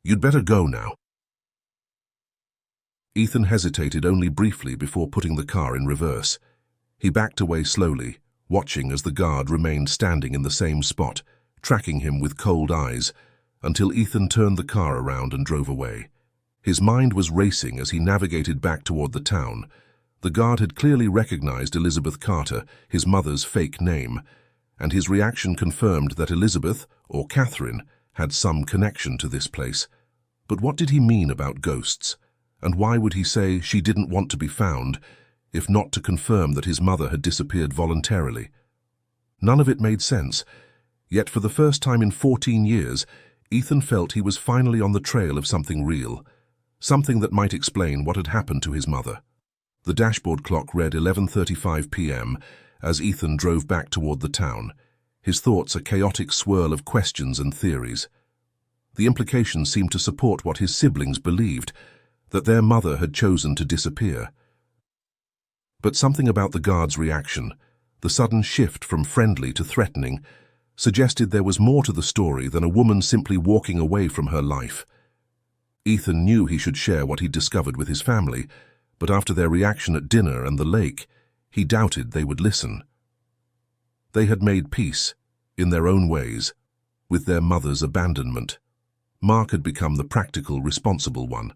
You'd better go now. Ethan hesitated only briefly before putting the car in reverse. He backed away slowly, watching as the guard remained standing in the same spot, tracking him with cold eyes, until Ethan turned the car around and drove away. His mind was racing as he navigated back toward the town. The guard had clearly recognized Elizabeth Carter, his mother's fake name, and his reaction confirmed that Elizabeth, or Catherine, had some connection to this place. But what did he mean about ghosts? And why would he say she didn't want to be found, if not to confirm that his mother had disappeared voluntarily? None of it made sense, yet for the first time in 14 years, Ethan felt he was finally on the trail of something real, something that might explain what had happened to his mother. The dashboard clock read 11:35 p.m. as Ethan drove back toward the town, his thoughts a chaotic swirl of questions and theories. The implications seemed to support what his siblings believed, that their mother had chosen to disappear. But something about the guard's reaction, the sudden shift from friendly to threatening, suggested there was more to the story than a woman simply walking away from her life. Ethan knew he should share what he'd discovered with his family, but after their reaction at dinner and the lake, he doubted they would listen. They had made peace, in their own ways, with their mother's abandonment. Mark had become the practical, responsible one.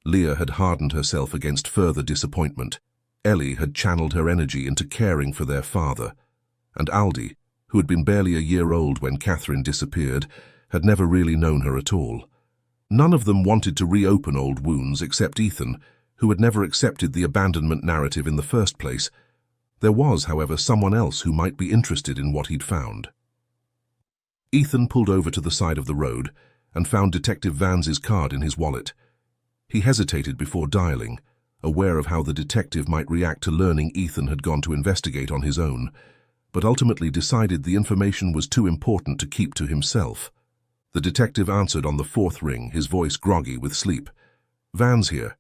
Leah had hardened herself against further disappointment. Ellie had channeled her energy into caring for their father. And Aldi, who had been barely a year old when Catherine disappeared, had never really known her at all. None of them wanted to reopen old wounds except Ethan, who had never accepted the abandonment narrative in the first place. There was, however, someone else who might be interested in what he'd found. Ethan pulled over to the side of the road and found Detective Vance's card in his wallet. He hesitated before dialing, aware of how the detective might react to learning Ethan had gone to investigate on his own, but ultimately decided the information was too important to keep to himself. The detective answered on the fourth ring, his voice groggy with sleep. "Vance here."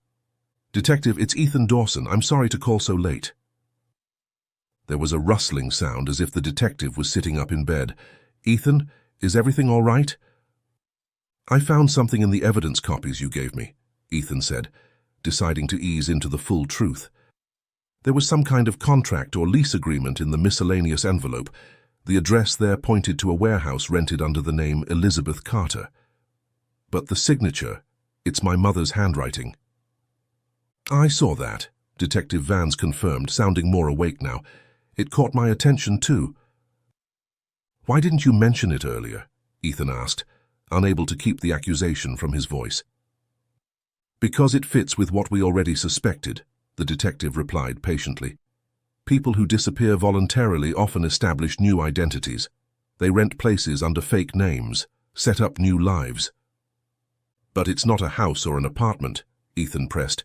"Detective, it's Ethan Dawson. I'm sorry to call so late." There was a rustling sound as if the detective was sitting up in bed. "Ethan, is everything all right?" "I found something in the evidence copies you gave me," Ethan said, deciding to ease into the full truth. There was some kind of contract or lease agreement in the miscellaneous envelope. The address there pointed to a warehouse rented under the name Elizabeth Carter. But the signature, it's my mother's handwriting. "I saw that," Detective Vance confirmed, sounding more awake now. "It caught my attention too." "Why didn't you mention it earlier?" Ethan asked, unable to keep the accusation from his voice. "Because it fits with what we already suspected," the detective replied patiently. "People who disappear voluntarily often establish new identities. They rent places under fake names, set up new lives." "But it's not a house or an apartment," Ethan pressed.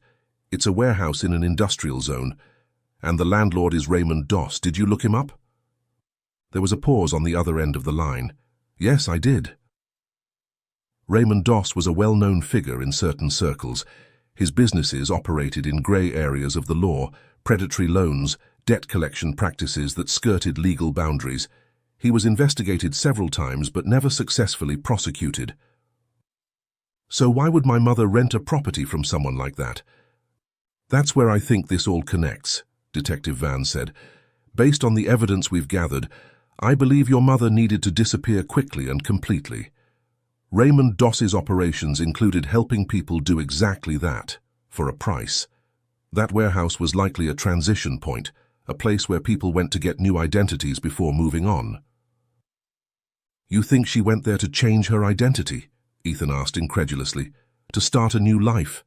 "It's a warehouse in an industrial zone. And the landlord is Raymond Doss. Did you look him up?" There was a pause on the other end of the line. "Yes, I did." Raymond Doss was a well-known figure in certain circles. His businesses operated in grey areas of the law, predatory loans, debt collection practices that skirted legal boundaries. He was investigated several times but never successfully prosecuted. "So why would my mother rent a property from someone like that?" "That's where I think this all connects," Detective Vance said. "Based on the evidence we've gathered, I believe your mother needed to disappear quickly and completely. Raymond Doss's operations included helping people do exactly that, for a price. That warehouse was likely a transition point, a place where people went to get new identities before moving on." "You think she went there to change her identity?" Ethan asked incredulously. "To start a new life?"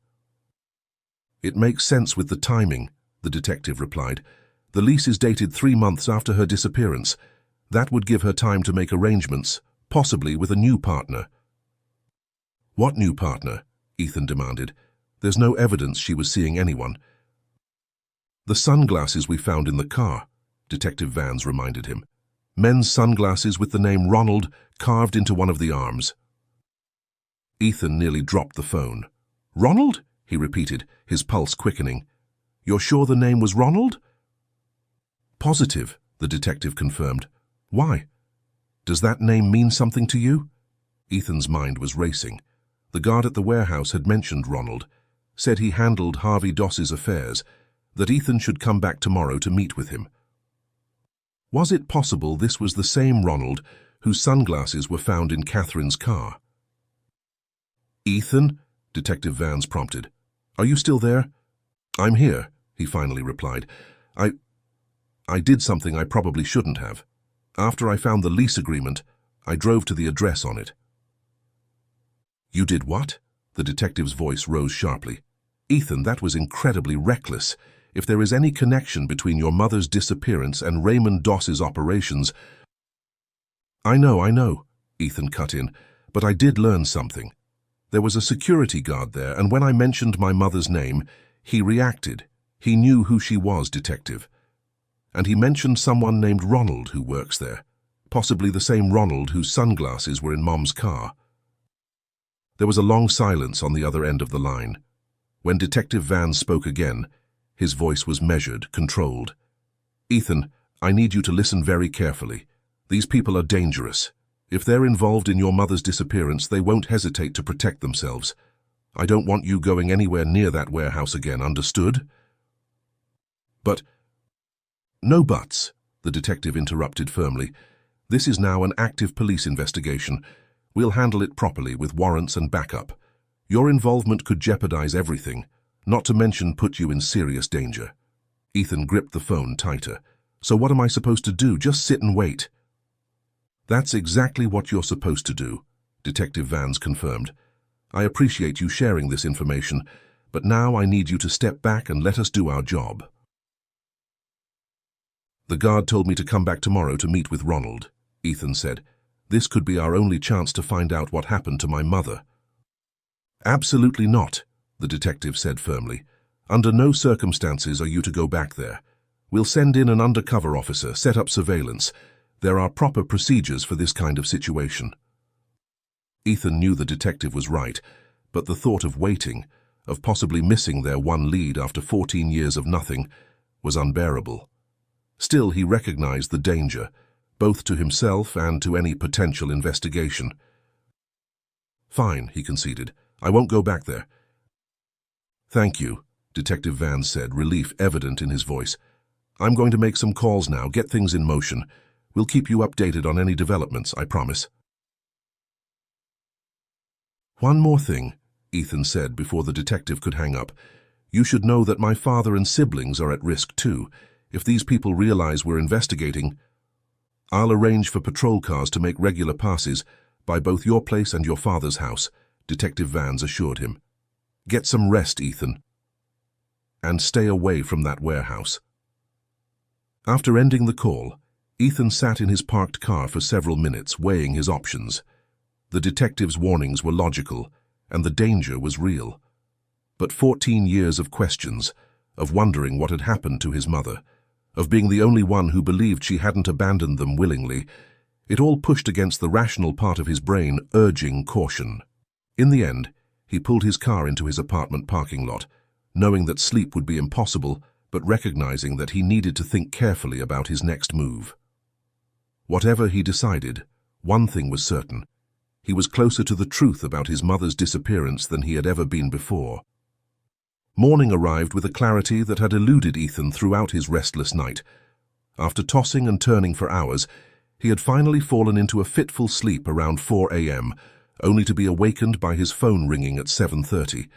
"It makes sense with the timing," the detective replied. "The lease is dated 3 months after her disappearance. That would give her time to make arrangements, possibly with a new partner." "What new partner?" Ethan demanded. "There's no evidence she was seeing anyone." "The sunglasses we found in the car," Detective Vans reminded him. Men's sunglasses with the name Ronald carved into one of the arms. Ethan nearly dropped the phone. Ronald? He repeated, his pulse quickening. You're sure the name was Ronald? Positive, the detective confirmed. Why? Does that name mean something to you? Ethan's mind was racing. The guard at the warehouse had mentioned Ronald, said he handled Harvey Doss's affairs, that Ethan should come back tomorrow to meet with him. Was it possible this was the same Ronald whose sunglasses were found in Catherine's car? Ethan? Detective Vans prompted. Are you still there? I'm here, he finally replied. I did something I probably shouldn't have. After I found the lease agreement, I drove to the address on it. You did what? The detective's voice rose sharply. Ethan, that was incredibly reckless. If there is any connection between your mother's disappearance and Raymond Doss's operations— I know, Ethan cut in, but I did learn something. There was a security guard there, and when I mentioned my mother's name, he reacted. He knew who she was, detective. And he mentioned someone named Ronald who works there, possibly the same Ronald whose sunglasses were in Mom's car. There was a long silence on the other end of the line. When Detective Vans spoke again, his voice was measured, controlled. Ethan, I need you to listen very carefully. These people are dangerous. If they're involved in your mother's disappearance, they won't hesitate to protect themselves. I don't want you going anywhere near that warehouse again, understood? But— No buts, the detective interrupted firmly. This is now an active police investigation. We'll handle it properly with warrants and backup. Your involvement could jeopardize everything, not to mention put you in serious danger. Ethan gripped the phone tighter. So what am I supposed to do? Just sit and wait? That's exactly what you're supposed to do, Detective Vans confirmed. I appreciate you sharing this information, but now I need you to step back and let us do our job. The guard told me to come back tomorrow to meet with Ronald, Ethan said. This could be our only chance to find out what happened to my mother. Absolutely not, the detective said firmly. Under no circumstances are you to go back there. We'll send in an undercover officer, set up surveillance. There are proper procedures for this kind of situation. Ethan knew the detective was right, but the thought of waiting, of possibly missing their one lead after 14 years of nothing, was unbearable. Still, he recognized the danger, both to himself and to any potential investigation. Fine, he conceded. I won't go back there. Thank you, Detective Vans said, relief evident in his voice. I'm going to make some calls now, get things in motion. We'll keep you updated on any developments, I promise. One more thing, Ethan said before the detective could hang up. You should know that my father and siblings are at risk too. If these people realize we're investigating, I'll arrange for patrol cars to make regular passes by both your place and your father's house, Detective Vans assured him. Get some rest, Ethan. And stay away from that warehouse. After ending the call, Ethan sat in his parked car for several minutes, weighing his options. The detective's warnings were logical, and the danger was real. But 14 years of questions, of wondering what had happened to his mother, of being the only one who believed she hadn't abandoned them willingly, it all pushed against the rational part of his brain, urging caution. In the end, he pulled his car into his apartment parking lot, knowing that sleep would be impossible, but recognizing that he needed to think carefully about his next move. Whatever he decided, one thing was certain. He was closer to the truth about his mother's disappearance than he had ever been before. Morning arrived with a clarity that had eluded Ethan throughout his restless night. After tossing and turning for hours, he had finally fallen into a fitful sleep around 4 a.m., only to be awakened by his phone ringing at 7:30.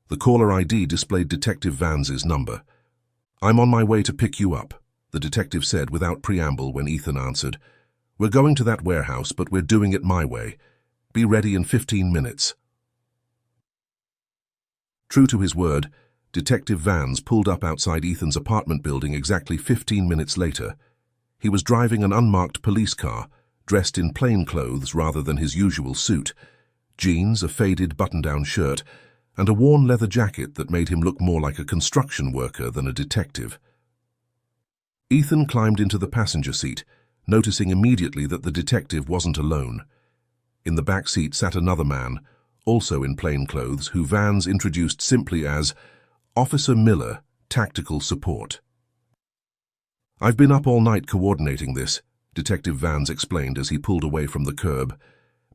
The caller ID displayed Detective Vans's number. I'm on my way to pick you up, the detective said without preamble when Ethan answered. We're going to that warehouse, but we're doing it my way. Be ready in 15 minutes. True to his word, Detective Vans pulled up outside Ethan's apartment building exactly 15 minutes later. He was driving an unmarked police car, dressed in plain clothes rather than his usual suit, jeans, a faded button-down shirt, and a worn leather jacket that made him look more like a construction worker than a detective. Ethan climbed into the passenger seat, noticing immediately that the detective wasn't alone. In the back seat sat another man, also in plain clothes, who Vans introduced simply as Officer Miller, Tactical Support. "I've been up all night coordinating this," Detective Vans explained as he pulled away from the curb.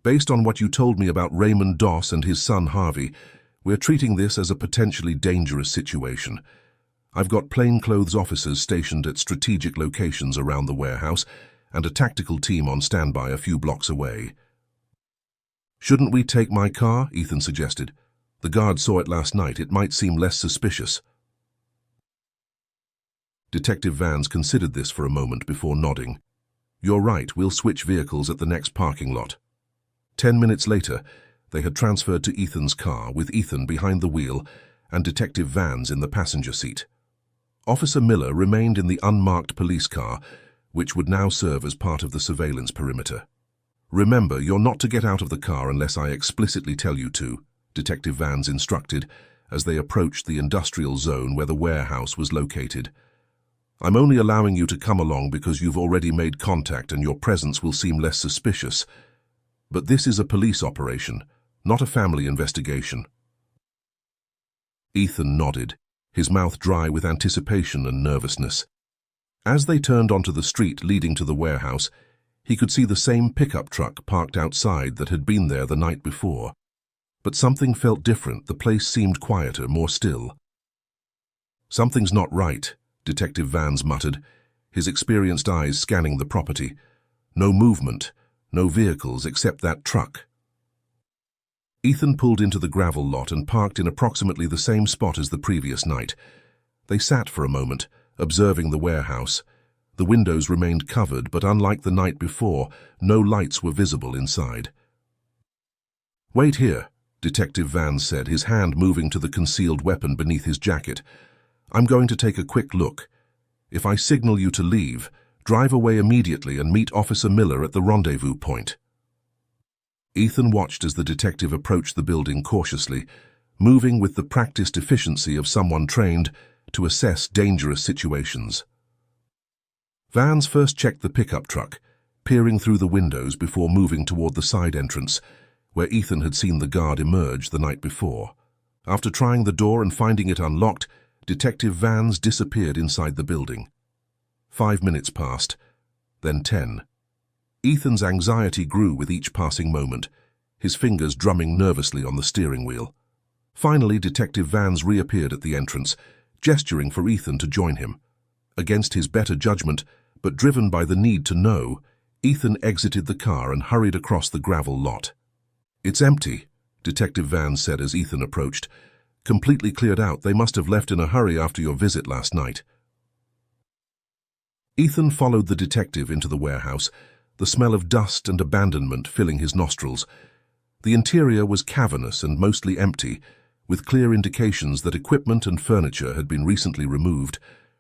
"Based on what you told me about Raymond Doss and his son Harvey, we're treating this as a potentially dangerous situation. I've got plainclothes officers stationed at strategic locations around the warehouse and a tactical team on standby a few blocks away." "Shouldn't we take my car?" Ethan suggested. "The guard saw it last night. It might seem less suspicious." Detective Vans considered this for a moment before nodding. "You're right, we'll switch vehicles at the next parking lot." 10 minutes later, they had transferred to Ethan's car, with Ethan behind the wheel and Detective Vans in the passenger seat. Officer Miller remained in the unmarked police car, which would now serve as part of the surveillance perimeter. "Remember, you're not to get out of the car unless I explicitly tell you to," Detective Vans instructed as they approached the industrial zone where the warehouse was located. "I'm only allowing you to come along because you've already made contact and your presence will seem less suspicious. But this is a police operation, not a family investigation." Ethan nodded, his mouth dry with anticipation and nervousness. As they turned onto the street leading to the warehouse, he could see the same pickup truck parked outside that had been there the night before. But something felt different. The place seemed quieter, more still. "Something's not right," Detective Vans muttered, his experienced eyes scanning the property. No movement, no vehicles except that truck. Ethan pulled into the gravel lot and parked in approximately the same spot as the previous night. They sat for a moment, observing the warehouse. The windows remained covered, but unlike the night before, no lights were visible inside. "Wait here," Detective Vans said, his hand moving to the concealed weapon beneath his jacket. "I'm going to take a quick look. If I signal you to leave, drive away immediately and meet Officer Miller at the rendezvous point." Ethan watched as the detective approached the building cautiously, moving with the practiced efficiency of someone trained to assess dangerous situations. Vans first checked the pickup truck, peering through the windows before moving toward the side entrance, where Ethan had seen the guard emerge the night before. After trying the door and finding it unlocked, Detective Vans disappeared inside the building. 5 minutes passed, then 10. Ethan's anxiety grew with each passing moment, his fingers drumming nervously on the steering wheel. Finally, Detective Vans reappeared at the entrance, gesturing for Ethan to join him. Against his better judgment, but driven by the need to know, Ethan exited the car and hurried across the gravel lot. "It's empty," Detective Vans said as Ethan approached. "Completely cleared out. They must have left in a hurry after your visit last night." Ethan followed the detective into the warehouse, the smell of dust and abandonment filling his nostrils. The interior was cavernous and mostly empty, with clear indications that equipment and furniture had been recently removed,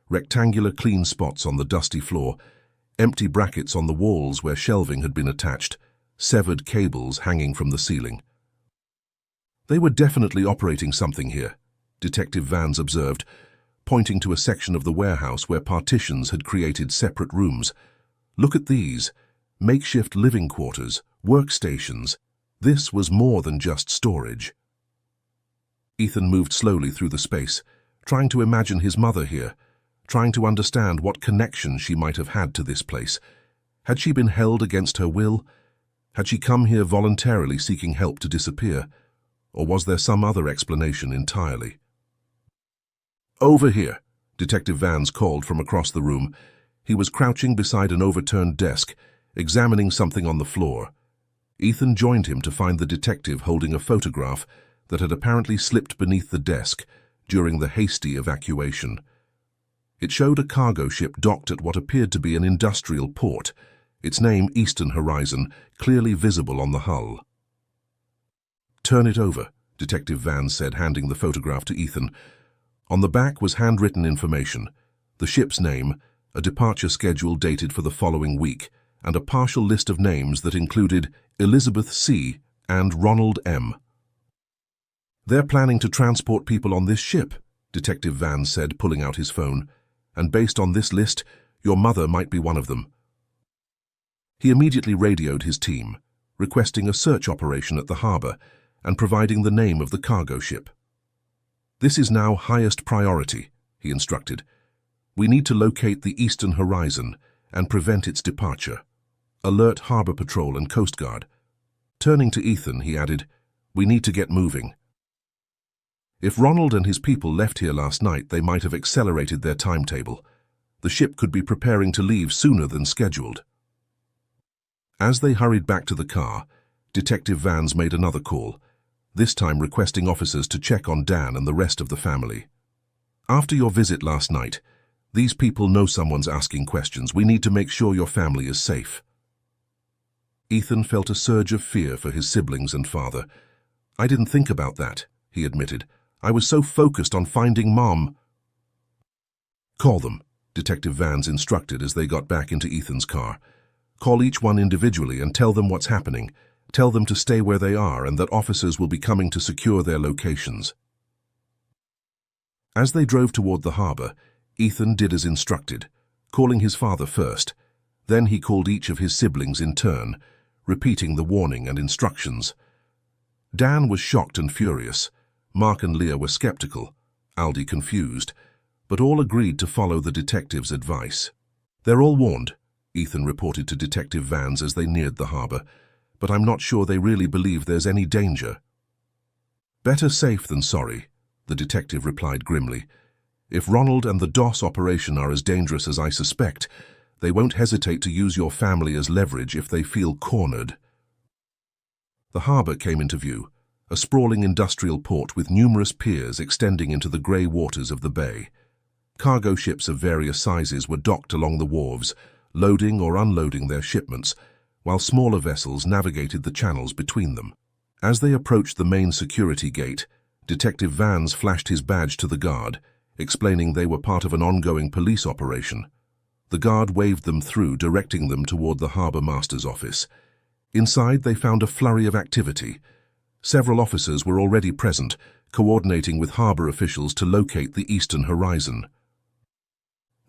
rectangular clean spots on the dusty floor, empty brackets on the walls where shelving had been attached, severed cables hanging from the ceiling. "They were definitely operating something here," Detective Vans observed, pointing to a section of the warehouse where partitions had created separate rooms. "Look at these. Makeshift living quarters, workstations. This was more than just storage." Ethan moved slowly through the space, trying to imagine his mother here, trying to understand what connection she might have had to this place. Had she been held against her will? Had she come here voluntarily seeking help to disappear? Or was there some other explanation entirely? "Over here," Detective Vans called from across the room. He was crouching beside an overturned desk, examining something on the floor. Ethan joined him to find the detective holding a photograph that had apparently slipped beneath the desk during the hasty evacuation. It showed a cargo ship docked at what appeared to be an industrial port, its name Eastern Horizon clearly visible on the hull. "Turn it over," Detective Vans said, handing the photograph to Ethan. On the back was handwritten information, the ship's name, a departure schedule dated for the following week, and a partial list of names that included Elizabeth C. and Ronald M. "They're planning to transport people on this ship," Detective Vans said, pulling out his phone. "And based on this list, Your mother might be one of them. He immediately radioed his team, requesting a search operation at the harbor and providing the name of the cargo ship. This is now highest priority, he instructed. We need to locate the eastern horizon and prevent its departure. Alert Harbor Patrol and Coast Guard. Turning to Ethan, he added, we need to get moving. If Ronald and his people left here last night, they might have accelerated their timetable. The ship could be preparing to leave sooner than scheduled. As they hurried back to the car, Detective Vans made another call, this time requesting officers to check on Dan and the rest of the family. After your visit last night, these people know someone's asking questions. We need to make sure your family is safe. Ethan felt a surge of fear for his siblings and father. I didn't think about that, he admitted. I was so focused on finding Mom. Call them, Detective Vans instructed as they got back into Ethan's car. Call each one individually and tell them what's happening. Tell them to stay where they are and that officers will be coming to secure their locations. As they drove toward the harbor, Ethan did as instructed, calling his father first. Then he called each of his siblings in turn, repeating the warning and instructions. Dan was shocked and furious. Mark and Leah were skeptical, Aldi confused, but all agreed to follow the detective's advice. They're all warned, Ethan reported to Detective Vans as they neared the harbor, but I'm not sure they really believe there's any danger. Better safe than sorry, the detective replied grimly. If Ronald and the DOS operation are as dangerous as I suspect, they won't hesitate to use your family as leverage if they feel cornered. The harbor came into view, a sprawling industrial port with numerous piers extending into the grey waters of the bay. Cargo ships of various sizes were docked along the wharves, loading or unloading their shipments, while smaller vessels navigated the channels between them. As they approached the main security gate, Detective Vans flashed his badge to the guard, explaining they were part of an ongoing police operation. The guard waved them through, directing them toward the harbor master's office. Inside, they found a flurry of activity. Several officers were already present, coordinating with harbor officials to locate the eastern horizon.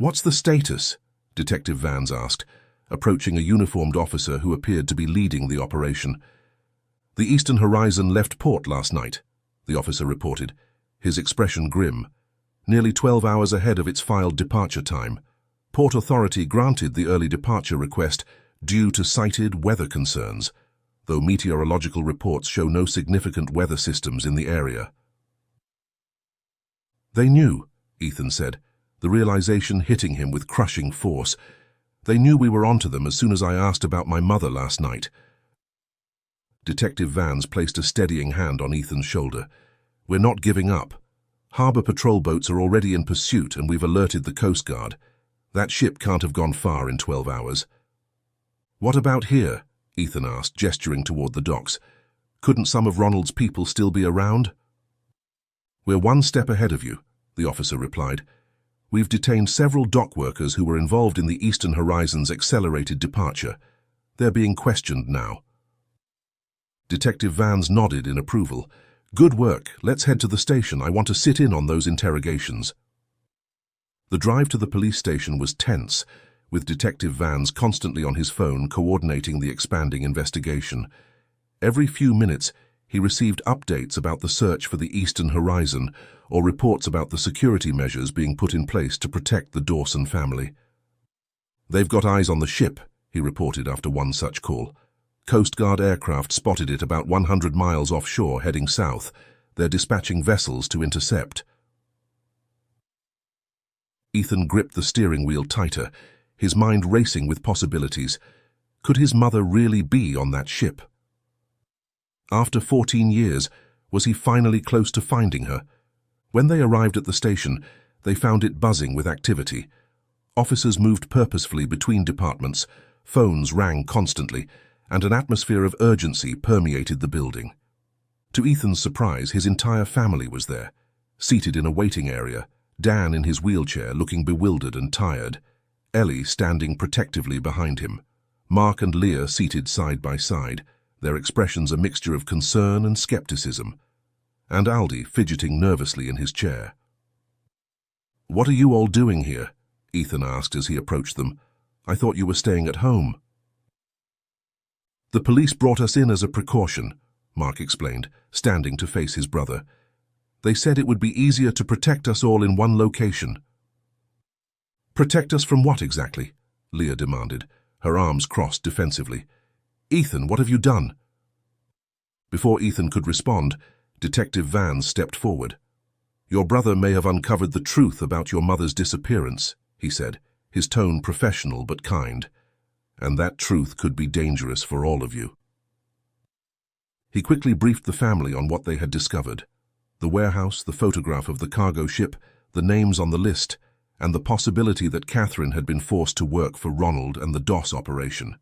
What's the status? Detective Vans asked, approaching a uniformed officer who appeared to be leading the operation. The eastern horizon left port last night, the officer reported, his expression grim. Nearly 12 hours ahead of its filed departure time. Port Authority granted the early departure request due to cited weather concerns, though meteorological reports show no significant weather systems in the area. They knew, Ethan said, the realization hitting him with crushing force. They knew we were onto them as soon as I asked about my mother last night. Detective Vans placed a steadying hand on Ethan's shoulder. We're not giving up. Harbor patrol boats are already in pursuit and we've alerted the Coast Guard. That ship can't have gone far in 12 hours. What about here? Ethan asked, gesturing toward the docks. Couldn't some of Ronald's people still be around? We're one step ahead of you, the officer replied. We've detained several dock workers who were involved in the Eastern Horizon's accelerated departure. They're being questioned now. Detective Vans nodded in approval. Good work. Let's head to the station. I want to sit in on those interrogations. The drive to the police station was tense, with Detective Vans constantly on his phone coordinating the expanding investigation. Every few minutes, he received updates about the search for the Eastern Horizon or reports about the security measures being put in place to protect the Dawson family. They've got eyes on the ship, he reported after one such call. Coast Guard aircraft spotted it about 100 miles offshore heading south. They're dispatching vessels to intercept. Ethan gripped the steering wheel tighter, his mind racing with possibilities. Could his mother really be on that ship? After 14 years, was he finally close to finding her? When they arrived at the station, they found it buzzing with activity. Officers moved purposefully between departments, phones rang constantly, and an atmosphere of urgency permeated the building. To Ethan's surprise, his entire family was there, seated in a waiting area, Dan in his wheelchair looking bewildered and tired, Ellie standing protectively behind him, Mark and Leah seated side by side, their expressions a mixture of concern and skepticism, and Aldi fidgeting nervously in his chair. "What are you all doing here?" Ethan asked as he approached them. "I thought you were staying at home." "The police brought us in as a precaution," Mark explained, standing to face his brother. "They said it would be easier to protect us all in one location." "Protect us from what exactly?" Leah demanded, her arms crossed defensively. "Ethan, what have you done?" Before Ethan could respond, Detective Vans stepped forward. "Your brother may have uncovered the truth about your mother's disappearance," he said, his tone professional but kind. "And that truth could be dangerous for all of you." He quickly briefed the family on what they had discovered: the warehouse, the photograph of the cargo ship, the names on the list, and the possibility that Catherine had been forced to work for Ronald and the DOS operation.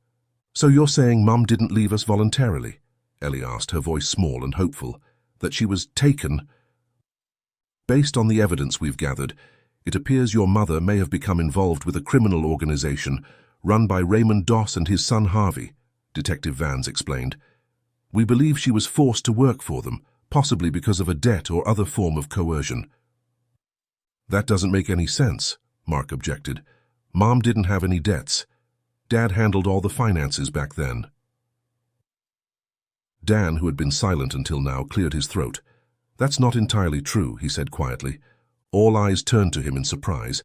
"So you're saying Mum didn't leave us voluntarily?" Ellie asked, her voice small and hopeful. "That she was taken?" "Based on the evidence we've gathered, it appears your mother may have become involved with a criminal organization run by Raymond Doss and his son Harvey," Detective Vans explained. "We believe she was forced to work for them, possibly because of a debt or other form of coercion." "That doesn't make any sense," Mark objected. "Mom didn't have any debts. Dad handled all the finances back then." Dan, who had been silent until now, cleared his throat. "That's not entirely true," he said quietly. All eyes turned to him in surprise.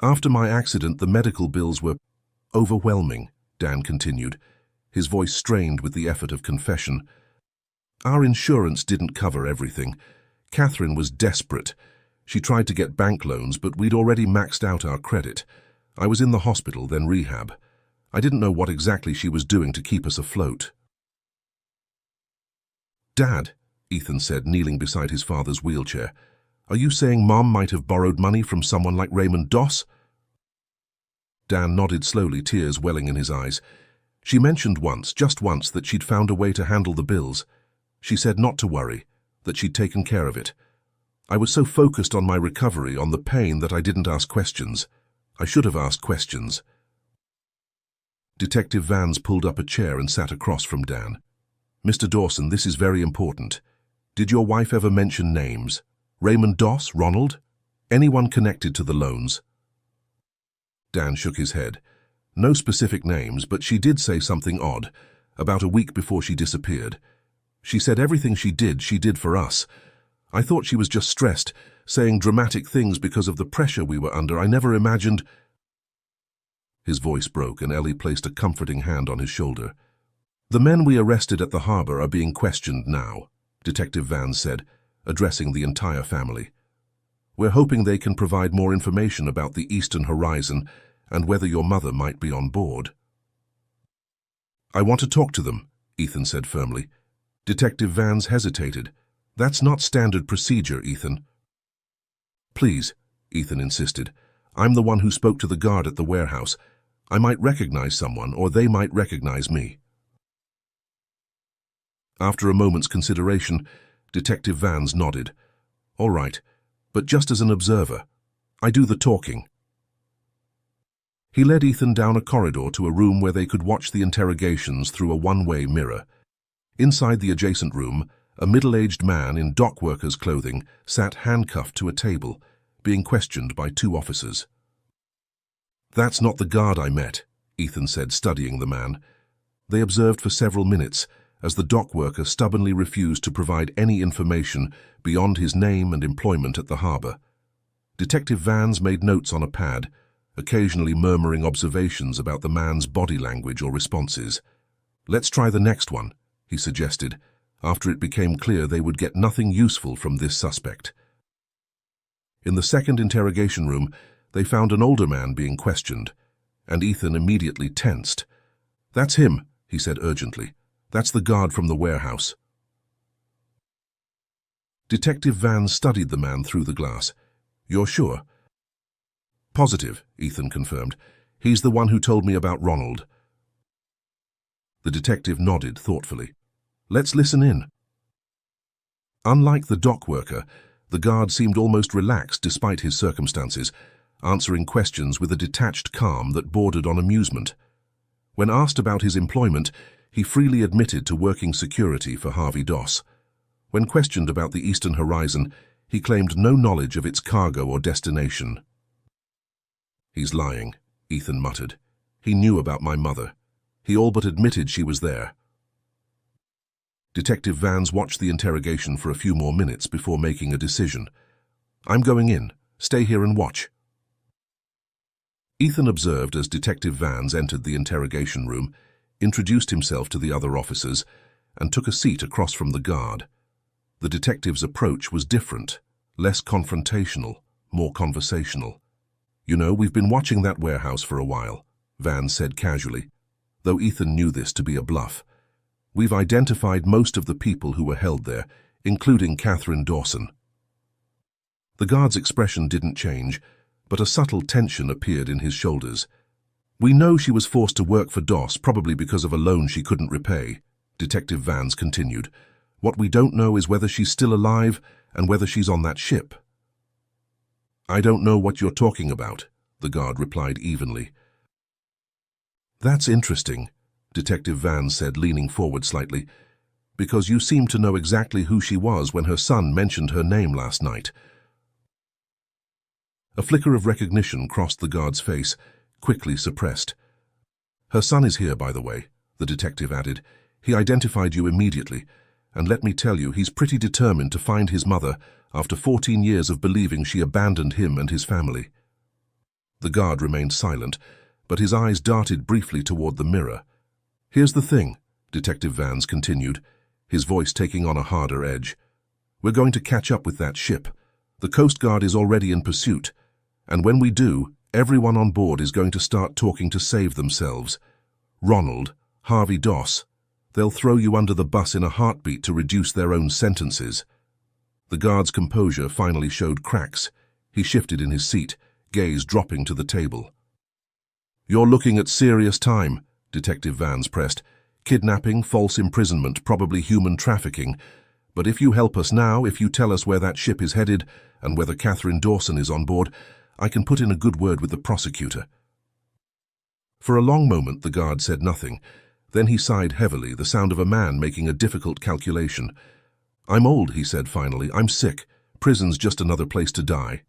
"After my accident, the medical bills were overwhelming," Dan continued, his voice strained with the effort of confession. "Our insurance didn't cover everything. Catherine was desperate. She tried to get bank loans, but we'd already maxed out our credit. I was in the hospital, then rehab. I didn't know what exactly she was doing to keep us afloat." "Dad," Ethan said, kneeling beside his father's wheelchair, "are you saying Mom might have borrowed money from someone like Raymond Doss?" Dan nodded slowly, tears welling in his eyes. "She mentioned once, just once, that she'd found a way to handle the bills. She said not to worry, that she'd taken care of it. I was so focused on my recovery, on the pain, that I didn't ask questions. I should have asked questions." Detective Vans pulled up a chair and sat across from Dan. "Mr. Dawson, this is very important. Did your wife ever mention names? Raymond Doss, Ronald? Anyone connected to the loans?" Dan shook his head. "No specific names, but she did say something odd, about a week before she disappeared. She said everything she did for us. I thought she was just stressed, saying dramatic things because of the pressure we were under. I never imagined—" His voice broke, and Ellie placed a comforting hand on his shoulder. "The men we arrested at the harbor are being questioned now," Detective Vans said, addressing the entire family. "We're hoping they can provide more information about the Eastern Horizon and whether your mother might be on board." "I want to talk to them," Ethan said firmly. Detective Vans hesitated. "That's not standard procedure, Ethan." "Please," Ethan insisted. "I'm the one who spoke to the guard at the warehouse. I might recognize someone, or they might recognize me." After a moment's consideration, Detective Vans nodded. "All right, but just as an observer. I do the talking." He led Ethan down a corridor to a room where they could watch the interrogations through a one-way mirror. Inside the adjacent room, a middle-aged man in dock worker's clothing sat handcuffed to a table, being questioned by two officers. "That's not the guard I met," Ethan said, studying the man. They observed for several minutes as the dock worker stubbornly refused to provide any information beyond his name and employment at the harbor. Detective Vans made notes on a pad, occasionally murmuring observations about the man's body language or responses. "Let's try the next one," he suggested, after it became clear they would get nothing useful from this suspect. In the second interrogation room, they found an older man being questioned, and Ethan immediately tensed. "That's him," he said urgently. "That's the guard from the warehouse." Detective Vans studied the man through the glass. "You're sure?" "Positive," Ethan confirmed. "He's the one who told me about Ronald." The detective nodded thoughtfully. "Let's listen in." Unlike the dock worker, the guard seemed almost relaxed despite his circumstances, answering questions with a detached calm that bordered on amusement. When asked about his employment, he freely admitted to working security for Harvey Doss. When questioned about the Eastern Horizon, he claimed no knowledge of its cargo or destination. He's lying, Ethan muttered. He knew about my mother. He all but admitted she was there. Detective Vans watched the interrogation for a few more minutes before making a decision. I'm going in. Stay here and watch. Ethan observed as Detective Vans entered the interrogation room, introduced himself to the other officers, and took a seat across from the guard. The detective's approach was different, less confrontational, more conversational. You know, we've been watching that warehouse for a while, Vans said casually, though Ethan knew this to be a bluff. We've identified most of the people who were held there, including Catherine Dawson. The guard's expression didn't change, but a subtle tension appeared in his shoulders. We know she was forced to work for Doss, probably because of a loan she couldn't repay, Detective Vans continued. What we don't know is whether she's still alive and whether she's on that ship. I don't know what you're talking about, the guard replied evenly. That's interesting, Detective Vans said, leaning forward slightly, because you seem to know exactly who she was when her son mentioned her name last night. A flicker of recognition crossed the guard's face, quickly suppressed. Her son is here, by the way, the detective added. He identified you immediately, and let me tell you, he's pretty determined to find his mother after 14 years of believing she abandoned him and his family. The guard remained silent, but his eyes darted briefly toward the mirror. Here's the thing, Detective Vans continued, his voice taking on a harder edge. We're going to catch up with that ship. The Coast Guard is already in pursuit, and when we do, everyone on board is going to start talking to save themselves. Ronald, Harvey Doss, they'll throw you under the bus in a heartbeat to reduce their own sentences. The guard's composure finally showed cracks. He shifted in his seat, gaze dropping to the table. You're looking at serious time, Detective Vans pressed. Kidnapping, false imprisonment, probably human trafficking. But if you help us now, if you tell us where that ship is headed and whether Catherine Dawson is on board, I can put in a good word with the prosecutor. For a long moment the guard said nothing. Then he sighed heavily, the sound of a man making a difficult calculation. I'm old, he said finally. I'm sick. Prison's just another place to die.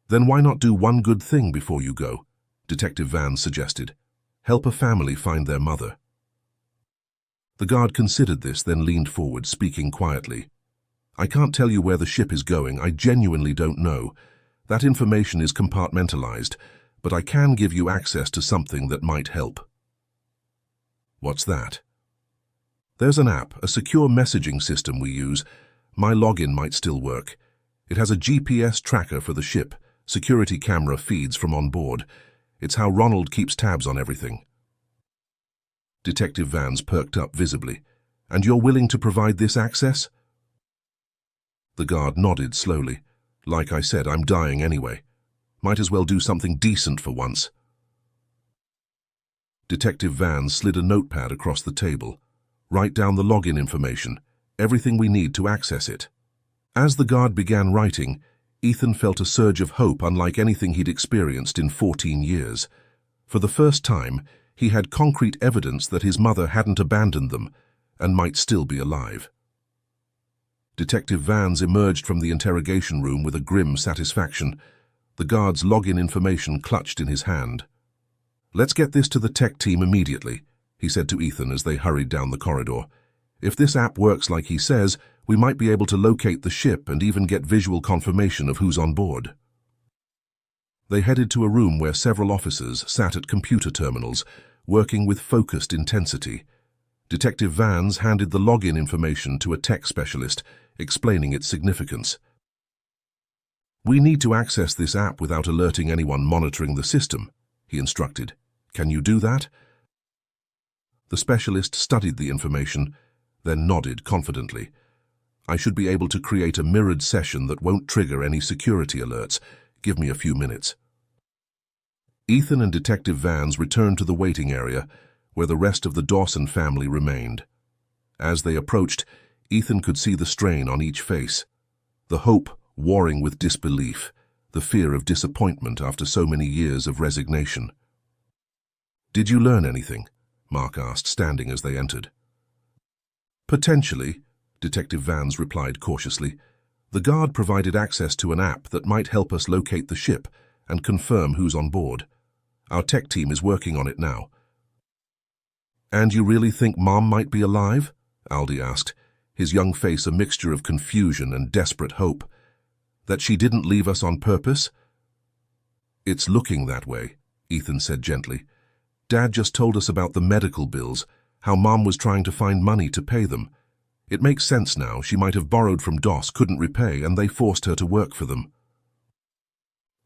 Then why not do one good thing before you go? Detective Vans suggested. Help a family find their mother. The guard considered this, then leaned forward, speaking quietly. I can't tell you where the ship is going. I genuinely don't know. That information is compartmentalized, but I can give you access to something that might help. What's that? There's an app, a secure messaging system we use. My login might still work. It has a GPS tracker for the ship, security camera feeds from on board. It's how Ronald keeps tabs on everything. Detective Vans perked up visibly. And you're willing to provide this access? The guard nodded slowly. Like I said, I'm dying anyway. Might as well do something decent for once. Detective Vans slid a notepad across the table. Write down the login information, everything we need to access it. As the guard began writing, Ethan felt a surge of hope unlike anything he'd experienced in 14 years. For the first time, he had concrete evidence that his mother hadn't abandoned them and might still be alive. Detective Vans emerged from the interrogation room with a grim satisfaction, the guard's login information clutched in his hand. Let's get this to the tech team immediately, he said to Ethan as they hurried down the corridor. If this app works like he says, we might be able to locate the ship and even get visual confirmation of who's on board. They headed to a room where several officers sat at computer terminals, working with focused intensity. Detective Vans handed the login information to a tech specialist, explaining its significance. We need to access this app without alerting anyone monitoring the system, he instructed. Can you do that? The specialist studied the information, then nodded confidently. I should be able to create a mirrored session that won't trigger any security alerts. Give me a few minutes. Ethan and Detective Vans returned to the waiting area, where the rest of the Dawson family remained. As they approached, Ethan could see the strain on each face, the hope warring with disbelief, the fear of disappointment after so many years of resignation. Did you learn anything? Mark asked, standing as they entered. Potentially, Detective Vans replied cautiously. The guard provided access to an app that might help us locate the ship and confirm who's on board. Our tech team is working on it now. And you really think Mom might be alive? Aldi asked, his young face a mixture of confusion and desperate hope. That she didn't leave us on purpose? It's looking that way, Ethan said gently. Dad just told us about the medical bills, how Mom was trying to find money to pay them. It makes sense now. She might have borrowed from DOS, couldn't repay, and they forced her to work for them.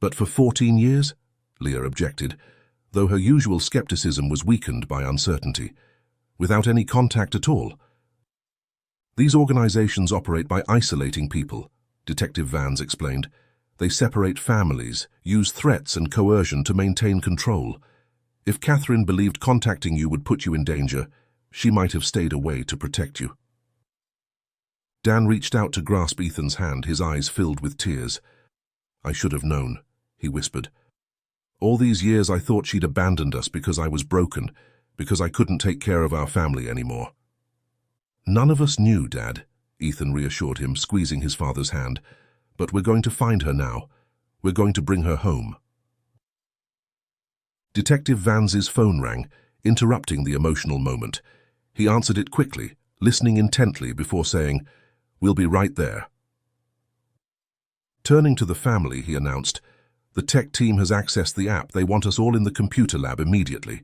But for 14 years? Leah objected, though her usual skepticism was weakened by uncertainty. Without any contact at all. These organizations operate by isolating people, Detective Vans explained. They separate families, use threats and coercion to maintain control. If Catherine believed contacting you would put you in danger, she might have stayed away to protect you. Dan reached out to grasp Ethan's hand, his eyes filled with tears. I should have known, he whispered. All these years I thought she'd abandoned us because I was broken, because I couldn't take care of our family anymore. None of us knew, Dad, Ethan reassured him, squeezing his father's hand. But we're going to find her now. We're going to bring her home. Detective Vans's phone rang, interrupting the emotional moment. He answered it quickly, listening intently before saying, "We'll be right there." Turning to the family, he announced, "The tech team has accessed the app. They want us all in the computer lab immediately."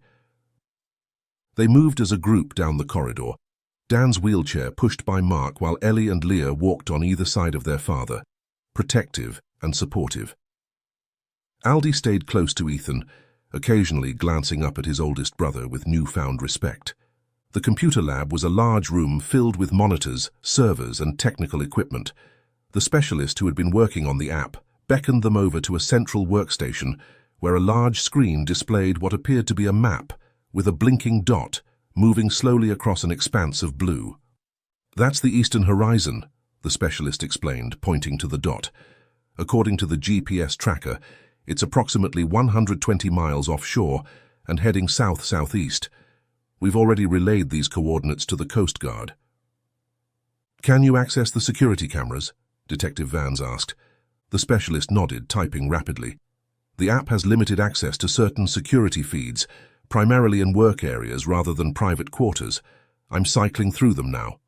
They moved as a group down the corridor, Dan's wheelchair pushed by Mark while Ellie and Leah walked on either side of their father, protective and supportive. Aldi stayed close to Ethan, occasionally glancing up at his oldest brother with newfound respect. The computer lab was a large room filled with monitors, servers, and technical equipment. The specialist who had been working on the app beckoned them over to a central workstation where a large screen displayed what appeared to be a map with a blinking dot moving slowly across an expanse of blue. "That's the eastern horizon," the specialist explained, pointing to the dot. "According to the GPS tracker, it's approximately 120 miles offshore and heading south-southeast. We've already relayed these coordinates to the Coast Guard." "Can you access the security cameras?" Detective Vans asked. The specialist nodded, typing rapidly. "The app has limited access to certain security feeds, primarily in work areas rather than private quarters. I'm cycling through them now."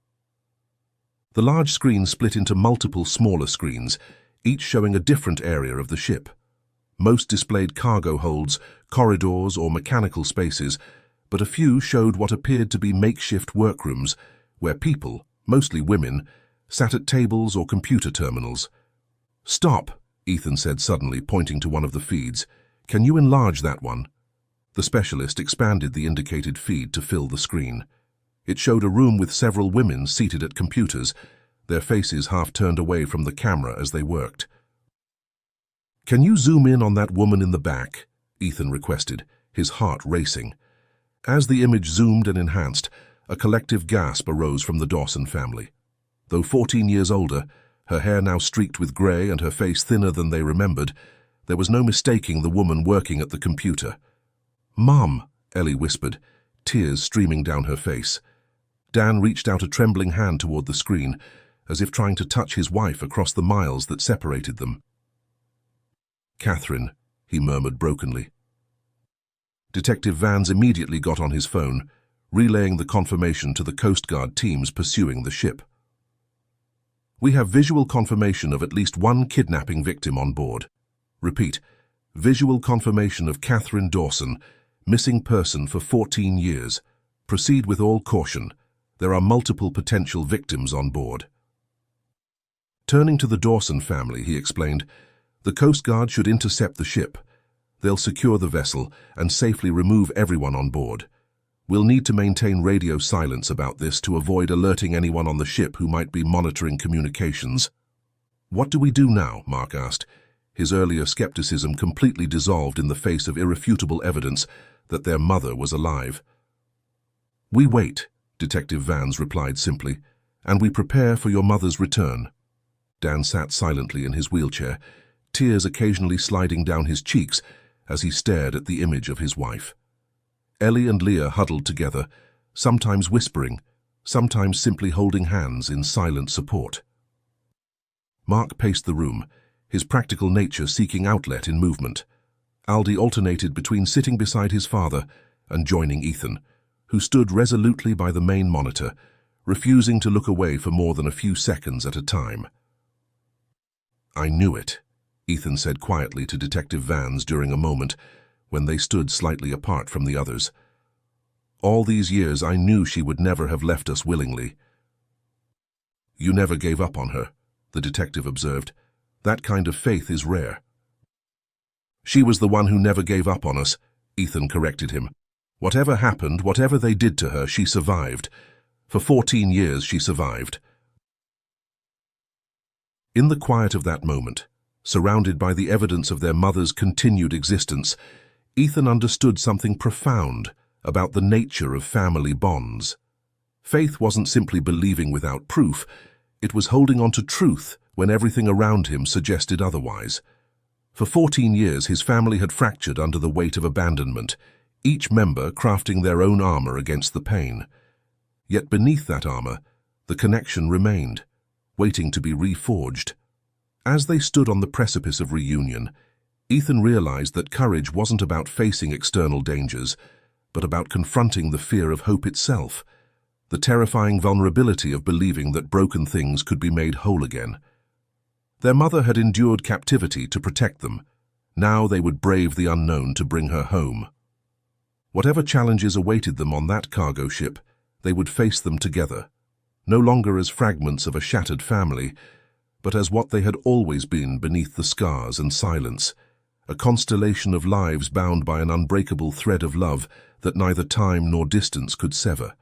The large screen split into multiple smaller screens, each showing a different area of the ship. Most displayed cargo holds, corridors, or mechanical spaces, but a few showed what appeared to be makeshift workrooms, where people, mostly women, sat at tables or computer terminals. "Stop," Ethan said suddenly, pointing to one of the feeds. "Can you enlarge that one?" The specialist expanded the indicated feed to fill the screen. It showed a room with several women seated at computers, their faces half turned away from the camera as they worked. "Can you zoom in on that woman in the back?" Ethan requested, his heart racing. As the image zoomed and enhanced, a collective gasp arose from the Dawson family. Though 14 years older, her hair now streaked with grey and her face thinner than they remembered, there was no mistaking the woman working at the computer. "Mom," Ellie whispered, tears streaming down her face. Dan reached out a trembling hand toward the screen, as if trying to touch his wife across the miles that separated them. "Catherine," he murmured brokenly. Detective Vans immediately got on his phone, relaying the confirmation to the Coast Guard teams pursuing the ship. "We have visual confirmation of at least one kidnapping victim on board. Repeat, visual confirmation of Catherine Dawson, missing person for 14 years. Proceed with all caution. There are multiple potential victims on board." Turning to the Dawson family, he explained, "The Coast Guard should intercept the ship. They'll secure the vessel and safely remove everyone on board. We'll need to maintain radio silence about this to avoid alerting anyone on the ship who might be monitoring communications." "What do we do now?" Mark asked, his earlier skepticism completely dissolved in the face of irrefutable evidence that their mother was alive. "We wait," Detective Vans replied simply, "and we prepare for your mother's return." Dan sat silently in his wheelchair, tears occasionally sliding down his cheeks as he stared at the image of his wife. Ellie and Leah huddled together, sometimes whispering, sometimes simply holding hands in silent support. Mark paced the room, his practical nature seeking outlet in movement. Aldi alternated between sitting beside his father and joining Ethan, who stood resolutely by the main monitor, refusing to look away for more than a few seconds at a time. "I knew it," Ethan said quietly to Detective Vans during a moment when they stood slightly apart from the others. "All these years I knew she would never have left us willingly." "You never gave up on her," the detective observed. "That kind of faith is rare." "She was the one who never gave up on us," Ethan corrected him. "Whatever happened, whatever they did to her, she survived. For 14 years she survived." In the quiet of that moment, surrounded by the evidence of their mother's continued existence, Ethan understood something profound about the nature of family bonds. Faith wasn't simply believing without proof, it was holding on to truth when everything around him suggested otherwise. For 14 years his family had fractured under the weight of abandonment, each member crafting their own armor against the pain. Yet beneath that armor, the connection remained, waiting to be reforged. As they stood on the precipice of reunion, Ethan realized that courage wasn't about facing external dangers, but about confronting the fear of hope itself, the terrifying vulnerability of believing that broken things could be made whole again. Their mother had endured captivity to protect them. Now they would brave the unknown to bring her home. Whatever challenges awaited them on that cargo ship, they would face them together, no longer as fragments of a shattered family, but as what they had always been beneath the scars and silence, a constellation of lives bound by an unbreakable thread of love that neither time nor distance could sever.